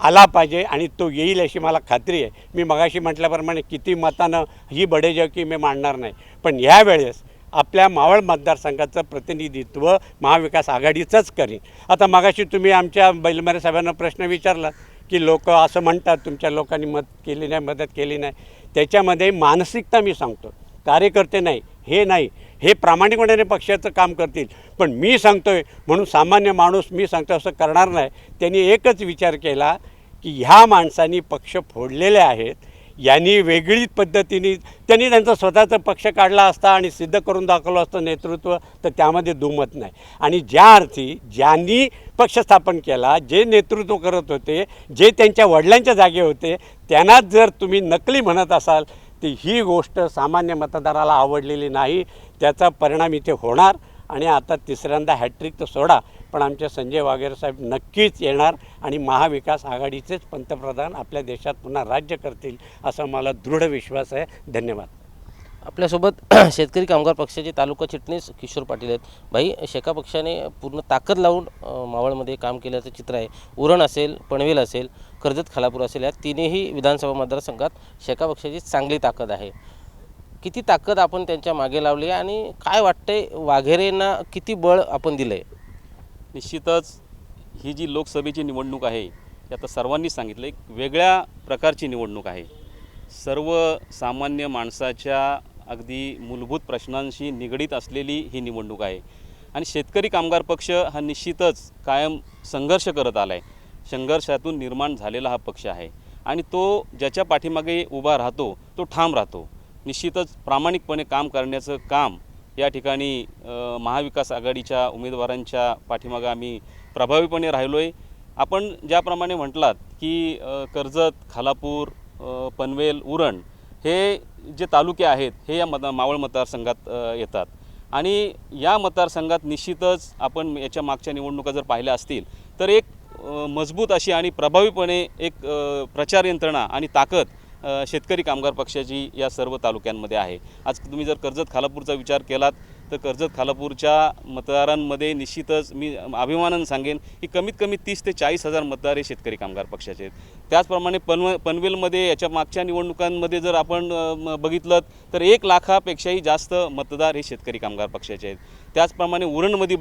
आला पाहिजे आणि तो येईल अशी मला खात्री आहे. मी मगाशी म्हटल्याप्रमाणे किती मतानं ही बडेजाकी मी मांडणार नाही, पण यावेळेस आपल्या मावळ मतदारसंघाचं प्रतिनिधित्व महाविकास आघाडीचंच करीन. आता मगाशी तुम्ही आमच्या बैलमारे साहेबांना प्रश्न विचारला की लोक असं म्हणतात तुमच्या लोकांनी मदत केली नाही. त्याच्यामध्ये मानसिकता मी सांगतो, कार्यकर्ते नाही हे नाही, हे प्रामाणिकपणाने पक्षाचं काम करतील. पण मी सांगतोय म्हणून सामान्य माणूस मी सांगतो असं करणार नाही. त्यांनी एकच विचार केला की ह्या माणसांनी पक्ष फोडलेले आहेत, यांनी वेगळीच पद्धतीने त्यांनी त्यांचा स्वतःचा पक्ष काढला असता आणि सिद्ध करून दाखवलं असतं नेतृत्व, तर त्यामध्ये दुमत नाही. आणि ज्या अर्थी ज्यांनी पक्ष स्थापन केला, जे नेतृत्व करत होते, जे त्यांच्या वडिलांच्या जागे होते, त्यांनाच जर तुम्ही नकली म्हणत असाल तर ही गोष्ट सामान्य मतदाराला आवडलेली नाही. त्याचा परिणाम इथे होणार. आणि आता तिसऱ्यांदा हॅट्रिक तर सोडा, पण आमचे संजय वाघेरे साहेब नक्कीच येणार आणि महाविकास आघाडीचेच पंतप्रधान आपल्या देशात पुन्हा राज्य करतील असा मला दृढ विश्वास आहे. धन्यवाद. आपल्यासोबत शेतकरी कामगार पक्षाचे तालुका चिटणीस किशोर पाटील आहेत. भाई, शेका पक्षाने पूर्ण ताकद लावून मावळमध्ये काम केल्याचं चित्र आहे. उरण असेल, पनवेल असेल, कर्जत खालापूर असेल, या तिन्ही विधानसभा मतदारसंघात शेका पक्षाची चांगली ताकद आहे. किती ताकद आपण त्यांच्या मागे लावली आणि काय वाटतंय वाघेरेंना किती बळ आपण दिलं आहे? निश्चितच ही जी लोकसभेची निवडणूक आहे ही आता सर्वांनी सांगितलं एक वेगळ्या प्रकारची निवडणूक आहे. सर्वसामान्य माणसाच्या अगदी मूलभूत प्रश्नांशी निगडीत असलेली ही निवडणूक आहे. आणि शेतकरी कामगार पक्ष हा निश्चितच कायम संघर्ष करत आला आहे. संघर्षातून निर्माण झालेला हा पक्ष आहे आणि तो ज्याच्या पाठीमागे उभा राहतो तो ठाम राहतो. निश्चितच प्रामाणिकपणे काम करण्याचं काम या ठिकाणी महाविकास आघाडीच्या उमेदवारांच्या पाठीमागे आम्ही प्रभावीपणे राहिलो आहे. आपण ज्याप्रमाणे म्हटलात की कर्जत, खालापूर, पनवेल, उरण हे जे तालुके आहेत हे या मावळ मतदारसंघात येतात. आणि या मतदारसंघात निश्चितच आपण याच्या मागच्या निवडणुका जर पाहिल्या असतील तर एक मजबूत अशी आणि प्रभावीपणे एक प्रचार यंत्रणा आणि ताकद शेतकरी कामगार पक्षाची या सर्व तालुक्यांमध्ये आहे. आज तुम्ही जर कर्जत खालापूरचा विचार केलात तर कर्जत खालापूरच्या मतदारांमध्ये निश्चितच मी अभिमानानं सांगेन की कमीत कमी 30 ते 40 हजार मतदार हे शेतकरी कामगार पक्षाचे आहेत. त्याचप्रमाणे पनवेलमध्ये याच्या मागच्या निवडणुकांमध्ये जर आपण बघितलं तर 1 लाखापेक्षाही जास्त मतदार हे शेतकरी कामगार पक्षाचे आहेत. त्याचप्रमाणे उरणमध्ये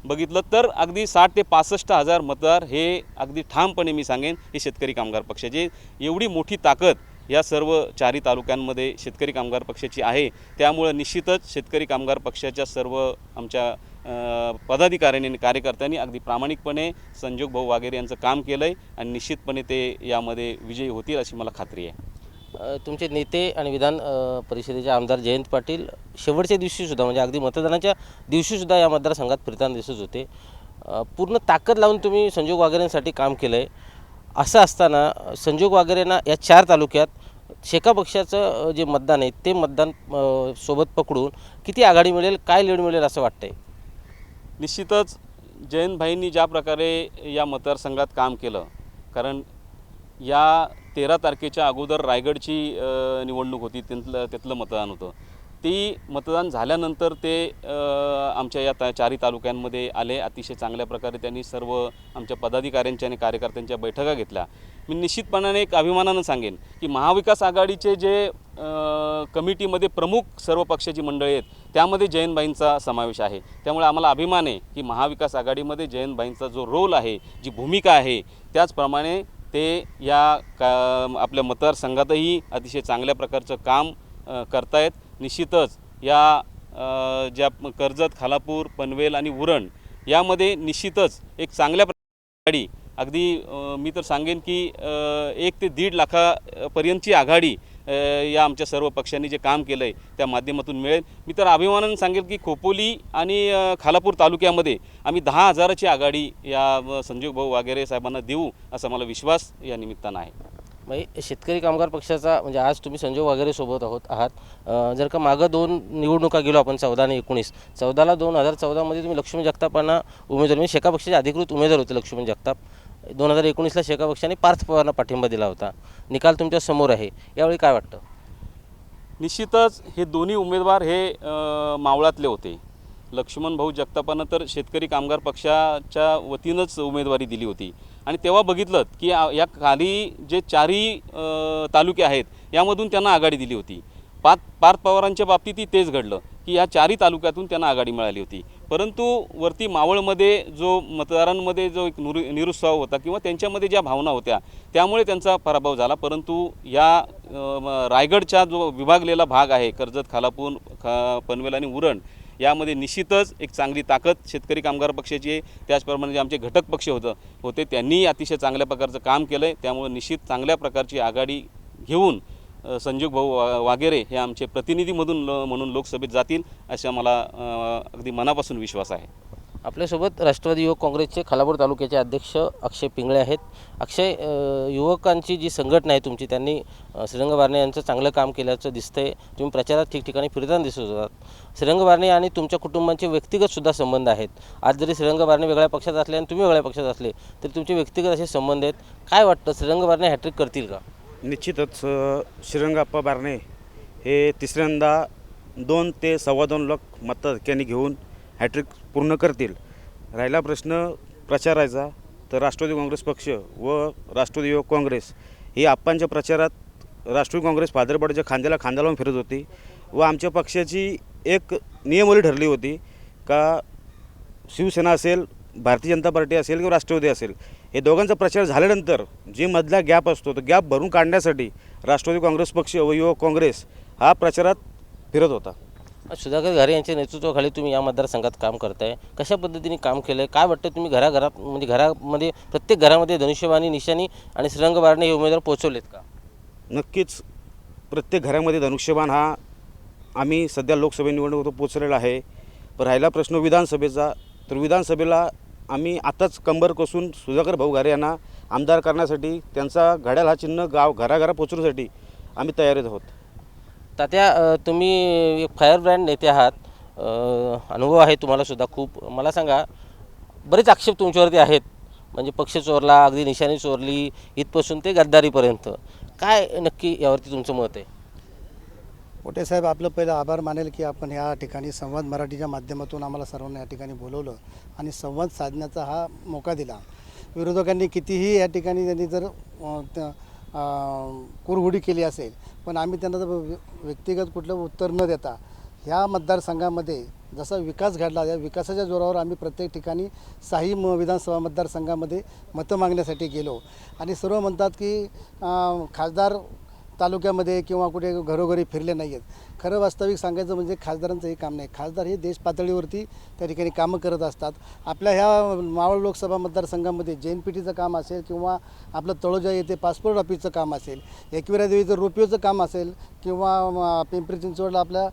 बघितलं तर अगदी 60 ते 65 हजार मतदार हे अगदी ठामपणे मी सांगेन हे शेतकरी कामगार पक्षाचे. एवढी मोठी ताकद या सर्व 4 तालुक्यांमध्ये शेतकरी कामगार पक्षाची आहे. त्यामुळे निश्चितच शेतकरी कामगार पक्षाच्या सर्व आमच्या पदाधिकाऱ्यांनी आणि कार्यकर्त्यांनी अगदी प्रामाणिकपणे संजोग भाऊ वाघेरे यांचं काम केलं आहे आणि निश्चितपणे ते यामध्ये विजयी होतील अशी मला खात्री आहे. तुमचे नेते आणि विधान परिषदेचे आमदार जयंत पाटील शेवटच्या दिवशीसुद्धा म्हणजे अगदी मतदानाच्या दिवशीसुद्धा या मतदारसंघात फिरताना दिसत होते. पूर्ण ताकद लावून तुम्ही संजोग वाघेरेंसाठी काम केलं आहे. असं असताना संजोग वाघेरेंना या 4 तालुक्यात शेका पक्षाचं जे मतदान आहे ते मतदान सोबत पकडून किती आघाडी मिळेल, काय लीड मिळेल असं वाटतंय? निश्चितच जयंत भाईंनी ज्या प्रकारे या मतदारसंघात काम केलं, कारण या 13 तारखेच्या अगोदर रायगडची निवडणूक होती, त्यातलं मतदान होतं. ती मतदान झाल्यानंतर ते आमच्या या चारही तालुक्यांमध्ये आले. अतिशय चांगल्या प्रकारे त्यांनी सर्व आमच्या पदाधिकाऱ्यांच्या आणि कार्यकर्त्यांच्या बैठका घेतल्या. मी निश्चितपणाने एक अभिमानानं सांगेन की महाविकास आघाडीचे जे कमिटीमध्ये प्रमुख सर्व पक्षाची मंडळी आहेत त्यामध्ये जयंतभाईंचा समावेश आहे. त्यामुळे आम्हाला अभिमान आहे की महाविकास आघाडीमध्ये जयंतभाईंचा जो रोल आहे, जी भूमिका आहे, त्याचप्रमाणे ते या आपल्या मतदारसंघातही अतिशय चांगल्या प्रकारचं काम करतायत. निश्चितच या ज्या कर्जत, खालापूर, पनवेल आणि उरण यामध्ये निश्चितच एक चांगल्या आघाडी, अगदी मी तर सांगेन की 1 ते 1.5 लाखापर्यंतची आघाडी या आमच्या सर्व पक्षांनी जे काम केलं आहे त्या माध्यमातून मिळेल. मी तर अभिमानानं सांगेल की खोपोली आणि खालापूर तालुक्यामध्ये आम्ही 10,000ची आघाडी या संजोग भाऊ वागेरे साहेबांना देऊ असा मला विश्वास या निमित्तानं आहे. म्हणजे शेतकरी कामगार पक्षाचा म्हणजे आज तुम्ही संजोग वगैरे सोबत आहात. जर का मागं 2 निवडणुका गेलो आपण 14 आणि 19. 14ला 2014मध्ये तुम्ही लक्ष्मण जगतापांना उमेदवार म्हणजे शेका पक्षाचे अधिकृत उमेदवार होते लक्ष्मण जगताप. 2019ला शेका पक्षाने पार्थ पवारांना पाठिंबा दिला होता. निकाल तुमच्या समोर आहे, यावेळी काय वाटतं? निश्चितच हे दोन्ही उमेदवार हे मावळातले होते. लक्ष्मण भाऊ जगतापांना तर शेतकरी कामगार पक्षाच्या वतीनंच उमेदवारी दिली होती आणि तेव्हा बघितलं की या खाली जे 4ही तालुके आहेत यामधून त्यांना आघाडी दिली होती. पार्थ पवारांच्या बाबतीतही तेच घडलं की या 4ही तालुक्यातून त्यांना आघाडी मिळाली होती. परंतु वरती मावळमध्ये जो मतदारांमध्ये जो एक निरुत्साह होता किंवा त्यांच्यामध्ये ज्या भावना होत्या त्यामुळे त्यांचा पराभव झाला. परंतु या रायगडचा जो विभागलेला भाग आहे, कर्जत, खालापूर, पनवेल आणि उरण, यामध्ये निश्चितच एक चांगली ताकद शेतकरी कामगार पक्षाची आहे. त्याचप्रमाणे जे आमचे घटक पक्ष होते त्यांनी अतिशय चांगल्या प्रकारचं काम केलं आहे. त्यामुळे निश्चित चांगल्या प्रकारची आघाडी घेऊन संजोग भाऊ वागेरे हे आमचे प्रतिनिधी म्हणून लोकसभेत जातील असा मला अगदी मनापासून विश्वास आहे. आपल्यासोबत राष्ट्रवादी युवक काँग्रेसचे खालापूर तालुक्याचे अध्यक्ष अक्षय पिंगळे आहेत. अक्षय, युवकांची जी संघटना आहे तुमची, त्यांनी श्रीरंग बारणे यांचं चांगलं काम केल्याचं दिसतंय. तुम्ही प्रचारात ठिकठिकाणी फिरताना दिसत होतात. श्रीरंग बारणे आणि तुमच्या कुटुंबांचे व्यक्तिगतसुद्धा संबंध आहेत. आज जरी श्रीरंग बारणे वेगळ्या पक्षात असले आणि तुम्ही वेगळ्या पक्षात असले तरी तुमचे व्यक्तिगत असे संबंध आहेत. काय वाटतं, श्रीरंग बारणे हॅट्रिक करतील का? निश्चितच श्रीरंगाप्पा बारणे हे तिसऱ्यांदा 2 ते 2.25 लाख मताधिक्यांनी घेऊन हॅट्रिक पूर्ण करतील. राहिला प्रश्न प्रचाराचा, तर राष्ट्रवादी काँग्रेस पक्ष व राष्ट्रवादी युवक काँग्रेस ही आप्पांच्या प्रचारात राष्ट्रवादी काँग्रेस फादरपडाच्या खांद्याला खांदा लावून फिरत होती व आमच्या पक्षाची एक नियमावली ठरली होती का शिवसेना असेल, भारतीय जनता पार्टी असेल किंवा राष्ट्रवादी असेल, हे दोघांचा प्रचार झाल्यानंतर जे मधला गॅप असतो तो गॅप भरून काढण्यासाठी राष्ट्रवादी काँग्रेस पक्ष व युवक काँग्रेस हा प्रचारात फिरत होता. सुधाकर घारे यांच्या नेतृत्वाखाली तुम्ही या मतदारसंघात काम करताय. कशा पद्धतीने काम केलं आहे, काय वाटतं? तुम्ही घरामध्ये प्रत्येक घरामध्ये धनुष्यबाणी, निशाणी आणि श्रीरंग बारणे हे उमेदवार पोहोचवलेत का? नक्कीच प्रत्येक घरामध्ये धनुष्यबाण हा आम्ही सध्या लोकसभा निवडणुकीत पोचलेला आहे. पण राहिला प्रश्न विधानसभेचा, तर विधानसभेला आम्ही आताच कंबर कसून सुधाकर भाऊ घारे यांना आमदार करण्यासाठी त्यांचा घड्याळ हा चिन्ह घराघरा पोचवण्यासाठी आम्ही तयारीत आहोत. तात्या, तुम्ही एक फायर ब्रँड नेते आहात, अनुभव आहे तुम्हालासुद्धा खूप. मला सांगा, बरेच आक्षेप तुमच्यावरती आहेत, म्हणजे पक्ष चोरला, अगदी निशाणी चोरली, इथपासून ते गद्दारीपर्यंत. काय नक्की यावरती तुमचं मत आहे? पोटे साहेब, आपलं पहिलं आभार मानेल की आपण या ठिकाणी संवाद मराठीच्या माध्यमातून आम्हाला सर्वांना या ठिकाणी बोलवलं आणि संवाद साधण्याचा हा मोका दिला. विरोधकांनी कितीही या ठिकाणी त्यांनी जर कुरघोडी केली असेल, पण आम्ही त्यांना व्यक्तिगत कुठलं उत्तर न देता ह्या मतदारसंघामध्ये जसा विकास घडला, या विकासाच्या जोरावर आम्ही प्रत्येक ठिकाणी 6ही विधानसभा मतदारसंघामध्ये मतं मागण्यासाठी गेलो. आणि सर्व म्हणतात की खासदार तालुक्यामध्ये किंवा कुठे घरोघरी फिरले नाही आहेत. खरं वास्तविक सांगायचं म्हणजे खासदारांचं हे काम नाही. खासदार हे देश पातळीवरती त्या ठिकाणी कामं करत असतात. आपल्या ह्या मावळ लोकसभा मतदारसंघामध्ये JNPTचं काम असेल किंवा आपलं तळोजा येथे पासपोर्ट ऑफिसचं काम असेल, एकविरा देवीचं रोपवेचं काम असेल किंवा पिंपरी चिंचवडला आपल्या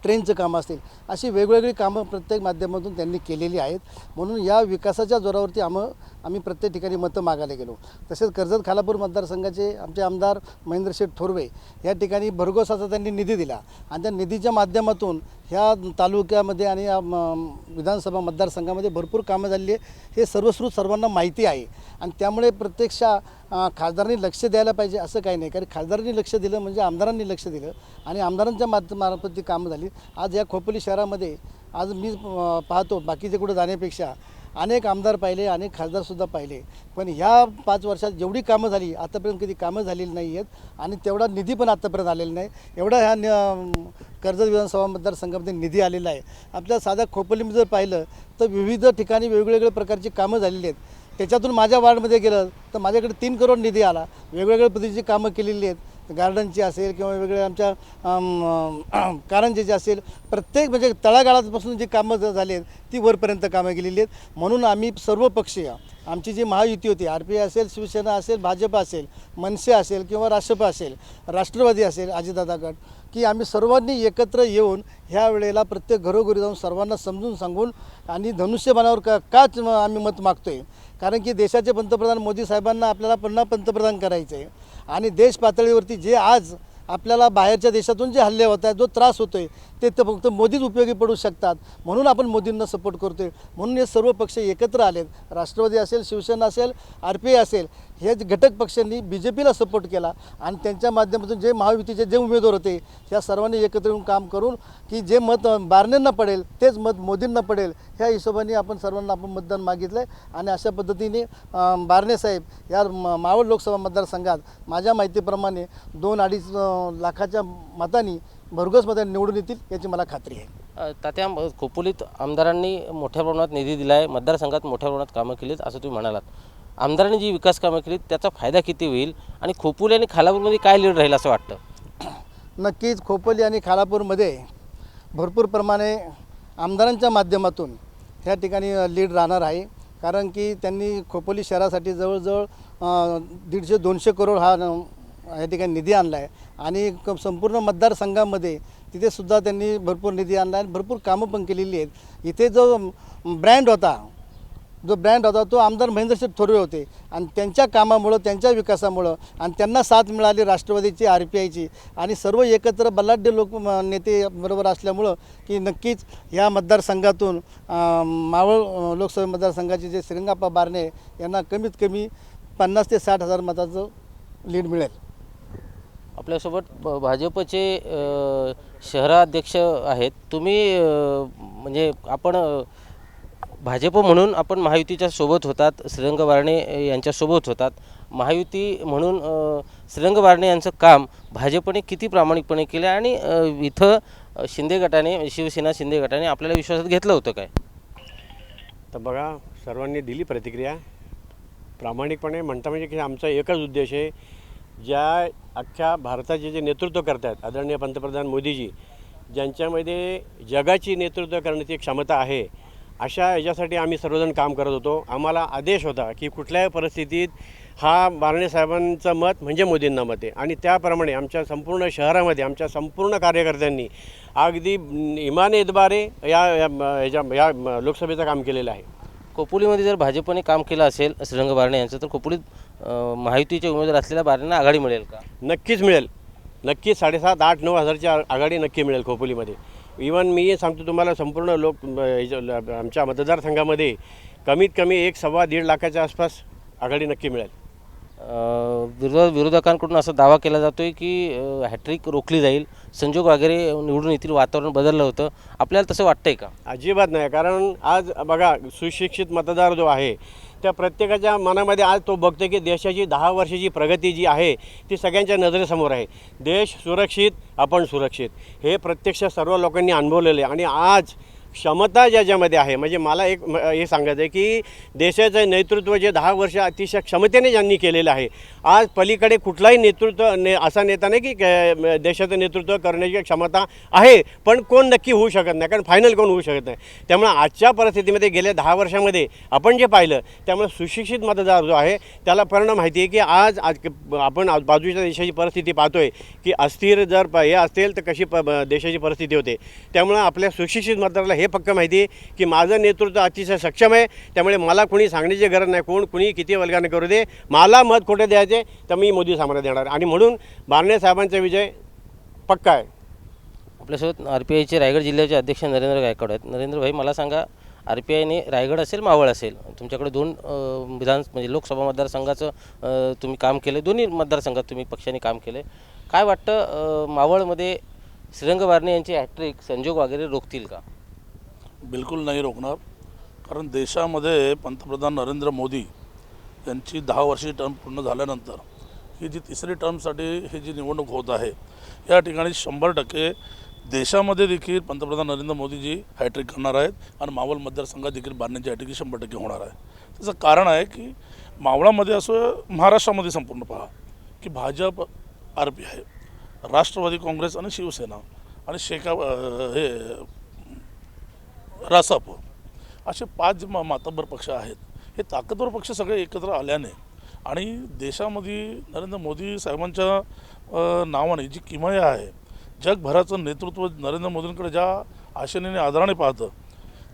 ट्रेनचं कामं असतील, अशी वेगवेगळी कामं प्रत्येक माध्यमातून त्यांनी केलेली आहेत. म्हणून या विकासाच्या जोरावरती आम्ही प्रत्येक ठिकाणी मतं मागायला गेलो. तसेच कर्जत खालापूर मतदारसंघाचे आमचे आमदार महेंद्रशेठ थोरवे या ठिकाणी भरघोस असा त्यांनी निधी दिला आणि त्या निधीच्या माध्यमातून ह्या तालुक्यामध्ये आणि या विधानसभा मतदारसंघामध्ये भरपूर कामं झालेली आहे. हे सर्वश्रुत सर्वांना माहिती आहे आणि त्यामुळे प्रत्यक्ष खासदारांनी लक्ष द्यायला पाहिजे असं काही नाही. कारण खासदारांनी लक्ष दिलं म्हणजे आमदारांनी लक्ष दिलं आणि आमदारांच्या मार्फत ती कामं झाली. आज या खोपोली शहरामध्ये आज मी पाहतो बाकीचे कुठं जाण्यापेक्षा अनेक आमदार पाहिले, अनेक खासदारसुद्धा पाहिले, पण ह्या 5 वर्षात जेवढी कामं झाली आतापर्यंत कधी कामं झालेली नाही आहेत आणि तेवढा निधी पण आतापर्यंत आलेला नाही. एवढा ह्या कर्जत विधानसभा मतदारसंघामध्ये निधी आलेला आहे. आपल्या साध्या खोपोलीमध्ये जर पाहिलं तर विविध ठिकाणी वेगवेगळ्या प्रकारची कामं झालेली आहेत. त्याच्यातून माझ्या वार्डमध्ये गेलं तर माझ्याकडे 3 करोड निधी आला. वेगवेगळ्या पद्धतीची कामं केलेली आहेत. गार्डनची असेल किंवा वेगवेगळ्या आमच्या कारंजेची असेल, प्रत्येक म्हणजे तळागाळापासून जी कामं झाली आहेत ती वरपर्यंत कामं केलेली आहेत. म्हणून आम्ही सर्व पक्षीय आमची जी महायुती होती, RPI असेल, शिवसेना असेल, भाजप असेल, मनसे असेल किंवा राष्ट्रपा असेल, राष्ट्रवादी असेल, अजितदादा गट, की आम्ही सर्वांनी एकत्र येऊन ह्या वेळेला प्रत्येक घरोघरी जाऊन सर्वांना समजून सांगून आणि धनुष्यबाणावर काच आम्ही मत मागतो आहे. कारण की देशाचे पंतप्रधान मोदी साहेबांना आपल्याला पुन्हा पंतप्रधान करायचं आहे आणि देश पातळीवरती जे आज आपल्याला बाहेरच्या देशातून जे हल्ले होत आहेत, जो त्रास होतो आहे, ते तर फक्त मोदीच उपयोगी पडू शकतात. म्हणून आपण मोदींना सपोर्ट करतो आहे. म्हणून हे सर्व पक्ष एकत्र आलेत. राष्ट्रवादी असेल, शिवसेना असेल, RPI असेल, हे घटक पक्षांनी BJPला सपोर्ट केला आणि त्यांच्या माध्यमातून जे महायुतीचे जे उमेदवार होते त्या सर्वांनी एकत्र येऊन काम करून की जे मत बारणेंना पडेल तेच मत मोदींना पडेल ह्या हिशोबाने आपण सर्वांना मतदान मागितलं आहे. आणि अशा पद्धतीने बारणे साहेब या मावळ लोकसभा मतदारसंघात माझ्या माहितीप्रमाणे 2-2.5 लाखाच्या मतांनी भरघोस मतांनी निवडून येतील याची मला खात्री आहे. तात्या, खोपोलीत आमदारांनी मोठ्या प्रमाणात निधी दिला आहे, मतदारसंघात मोठ्या प्रमाणात कामं केलीत असं तुम्ही म्हणालात. आमदारांनी जी विकास कामं केलीत त्याचा फायदा किती होईल आणि खोपोली आणि खालापूरमध्ये काय लीड राहील असं वाटतं? नक्कीच खोपोली आणि खालापूरमध्ये भरपूर प्रमाणे आमदारांच्या माध्यमातून ह्या ठिकाणी लीड राहणार आहे. कारण की त्यांनी खोपोली शहरासाठी जवळजवळ 150-200 करोड हा या ठिकाणी निधी आणला आहे आणि संपूर्ण मतदारसंघामध्ये तिथेसुद्धा त्यांनी भरपूर निधी आणला आहे आणि भरपूर कामं पण केलेली आहेत. इथे जो ब्रँड होता तो आमदार महेंद्रशेठ थोरवे होते आणि त्यांच्या कामामुळं, त्यांच्या विकासामुळं आणि त्यांना साथ मिळाली राष्ट्रवादीची, RPIची आणि सर्व एकत्र बलाढ्य नेते बरोबर असल्यामुळं की नक्कीच या मतदारसंघातून मावळ लोकसभा मतदारसंघाचे जे श्रीरंगाप्पा बारणे यांना कमीत कमी 50,000 ते 60,000 मताचं लीड मिळेल. आपल्यासोबत भाजपचे शहराध्यक्ष आहेत. तुम्ही म्हणजे आपण भाजप म्हणून आपण महायुतीच्या सोबत होतात, श्रीरंग बारणे यांच्यासोबत होतात. महायुती म्हणून श्रीरंग बारणे यांचं काम भाजपने किती प्रामाणिकपणे केलं आणि इथं शिंदे गटाने, शिवसेना शिंदे गटाने आपल्याला विश्वासात घेतलं होतं काय? तर बघा, सर्वांनी दिली प्रतिक्रिया. प्रामाणिकपणे म्हणता म्हणजे की आमचा एकच उद्देश आहे, ज्या अख्ख्या भारताचे जे नेतृत्व करतात आदरणीय पंतप्रधान मोदीजी, ज्यांच्यामध्ये जगाची नेतृत्व करण्याची क्षमता आहे, अशा याच्यासाठी आम्ही सर्वजण काम करत होतो. आम्हाला आदेश होता की कुठल्याही परिस्थितीत हा बारणे साहेबांचं मत म्हणजे मोदींना मत आहे आणि त्याप्रमाणे आमच्या संपूर्ण शहरामध्ये आमच्या संपूर्ण कार्यकर्त्यांनी अगदी इमानएतबारे या लोकसभेचं काम केलेलं आहे. खोपोलीमध्ये जर भाजपने काम केलं असेल श्रीरंग बारणे यांचं तर खोपोलीत महायुतीचे उमेदवार असलेल्या बारणेंना आघाडी मिळेल का? नक्कीच मिळेल. नक्कीच 7,500, 8,000, 9,000ची आघाडी नक्की मिळेल खोपोलीमध्ये. इवन मी सांगतो तुम्हाला, संपूर्ण आमच्या मतदारसंघामध्ये कमीत कमी 1-1.25 लाखाच्या आसपास आघाडी नक्की मिळेल. विरोधकांकडून असा दावा केला जातोय की हॅट्रिक रोखली जाईल, संजोग वगैरे निवडून येतील, वातावरण बदललं होतं. आपल्याला तसं वाटतंय का? अजिबात नाही. कारण आज बघा, सुशिक्षित मतदार जो आहे त्या प्रत्येकाच्या मनामध्ये आज तो बघतो की देशाची 10 वर्षाची प्रगती जी आहे ती सगळ्यांच्या नजरेसमोर आहे. देश सुरक्षित, आपण सुरक्षित, हे प्रत्यक्ष सर्व लोकांनी अनुभवलेलं आहे. आणि आज क्षमता ज्याच्यामध्ये आहे, म्हणजे मला एक हे सांगायचं आहे की देशाचं नेतृत्व जे 10 वर्ष अतिशय क्षमतेने ज्यांनी केलेलं आहे, आज पलीकडे कुठलाही असा नेता नाही की देशाचं नेतृत्व करण्याची क्षमता आहे, पण कोण नक्की होऊ शकत नाही, कारण फायनल कोण होऊ शकत नाही. त्यामुळे आजच्या परिस्थितीमध्ये गेल्या 10 वर्षामध्ये आपण जे पाहिलं, त्यामुळे सुशिक्षित मतदार जो आहे त्याला परिणाम माहिती आहे की आज आपण बाजूच्या देशाची परिस्थिती पाहतोय की अस्थिर जर हे असतील तर कशी देशाची परिस्थिती होते. त्यामुळे आपल्या सुशिक्षित मतदाराला हे पक्क माहिती आहे की माझं नेतृत्व अतिशय सक्षम आहे, त्यामुळे मला कुणी सांगण्याची गरज नाही, कुणी किती वर्गाने करू दे, मला मत कुठे द्यायचे तर मी मोदी सामोरे देणार. आणि म्हणून बारणे साहेबांचा विजय पक्का आहे. आपल्यासोबत RPIचे रायगड जिल्ह्याचे अध्यक्ष नरेंद्र गायकवाड आहेत. नरेंद्र भाई, मला सांगा, RPIने रायगड असेल मावळ असेल, तुमच्याकडे 2 म्हणजे लोकसभा मतदारसंघाचं तुम्ही काम केले, दोन्ही मतदारसंघात तुम्ही पक्षाने काम केले. काय वाटतं, मावळमध्ये श्रीरंग बारणे यांची हॅट्रिक संजोग वगैरे रोखतील का? बिलकुल नाही रोखणार, कारण देशामध्ये पंतप्रधान नरेंद्र मोदी यांची 10 वर्षाची टर्म पूर्ण झाल्यानंतर ही जी तिसरी टर्मसाठी ही जी निवडणूक होत आहे, या ठिकाणी 100% देशामध्ये देखील पंतप्रधान नरेंद्र मोदीजी हॅट्रिक करणार आहेत आणि मावळ मतदारसंघात देखील बारण्यांची हॅट्रिक 100% होणार आहे. त्याचं कारण आहे की मावळामध्ये असं महाराष्ट्रामध्ये संपूर्ण पहा की भाजप, RPI, राष्ट्रवादी काँग्रेस आणि शिवसेना आणि हे रासप असे 5 जे मातब्बर पक्ष आहेत, हे ताकदवर पक्ष सगळे एकत्र आल्याने आणि देशामध्ये नरेंद्र मोदी साहेबांच्या नावाने जी किमया आहे, जगभराचं नेतृत्व नरेंद्र मोदींकडे ज्या आशेने आदराने पाहतं,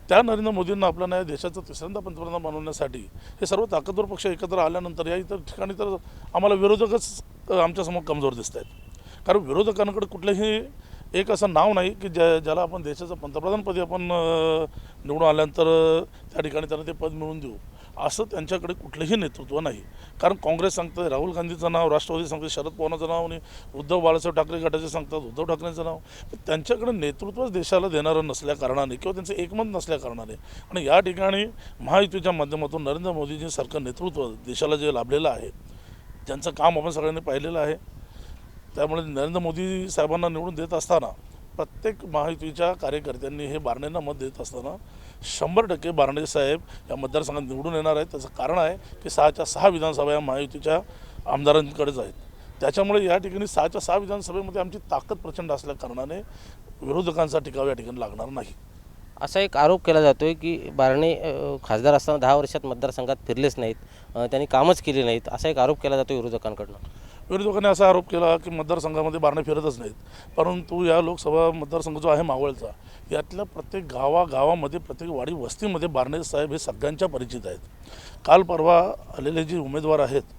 त्या नरेंद्र मोदींना आपल्या न्याय देशाचं तिसऱ्यांदा पंतप्रधान बनवण्यासाठी हे सर्व ताकदवर पक्ष एकत्र आल्यानंतर या इतर ठिकाणी तर आम्हाला विरोधकच आमच्यासमोर कमजोर दिसत आहेत. कारण विरोधकांकडे कुठलंही एक असं नाव नाही की ज्याला आपण देशाचं पंतप्रधानपदी आपण निवडून आल्यानंतर त्या ठिकाणी त्यांना ते पद मिळवून देऊ, असं त्यांच्याकडे कुठलंही नेतृत्व नाही. कारण काँग्रेस सांगतं राहुल गांधीचं नाव, राष्ट्रवादी सांगते शरद पवारांचं नाव आणि उद्धव बाळासाहेब ठाकरे गटाचे सांगतात उद्धव ठाकरेंचं नाव. त्यांच्याकडे नेतृत्वच देशाला देणारं नसल्याकारणाने किंवा त्यांचं एकमत नसल्याकारणाने आणि या ठिकाणी महायुतीच्या माध्यमातून नरेंद्र मोदीजी सारखं नेतृत्व देशाला जे लाभलेलं आहे, ज्यांचं काम आपण सगळ्यांनी पाहिलेलं आहे, त्यामुळे नरेंद्र मोदी साहेबांना निवडून देत असताना प्रत्येक महायुतीच्या कार्यकर्त्यांनी हे बारण्यांना मत देत असताना 100% बारणे साहेब या मतदारसंघात निवडून येणार आहेत. त्याचं कारण आहे की 6च्या 6 विधानसभा या महायुतीच्या आमदारांकडेच आहेत. त्याच्यामुळे या ठिकाणी 6च्या 6 विधानसभेमध्ये आमची ताकद प्रचंड असल्या कारणाने विरोधकांचा टिकाव या ठिकाणी लागणार नाही. असा एक आरोप केला जातो आहे की बारणे खासदार असताना 10 वर्षात मतदारसंघात फिरलेच नाहीत, त्यांनी कामच केली नाहीत, असा एक आरोप केला जातो विरोधकांकडून. विरोधकांनी असा आरोप केला की मतदारसंघामध्ये बारणे फिरतच नाहीत, परंतु या लोकसभा मतदारसंघ जो आहे मावळचा, यातल्या प्रत्येक गावामध्ये प्रत्येक वाडी वस्तीमध्ये बारणे साहेब हे सगळ्यांच्या परिचित आहेत. काल परवा आलेले जे उमेदवार आहेत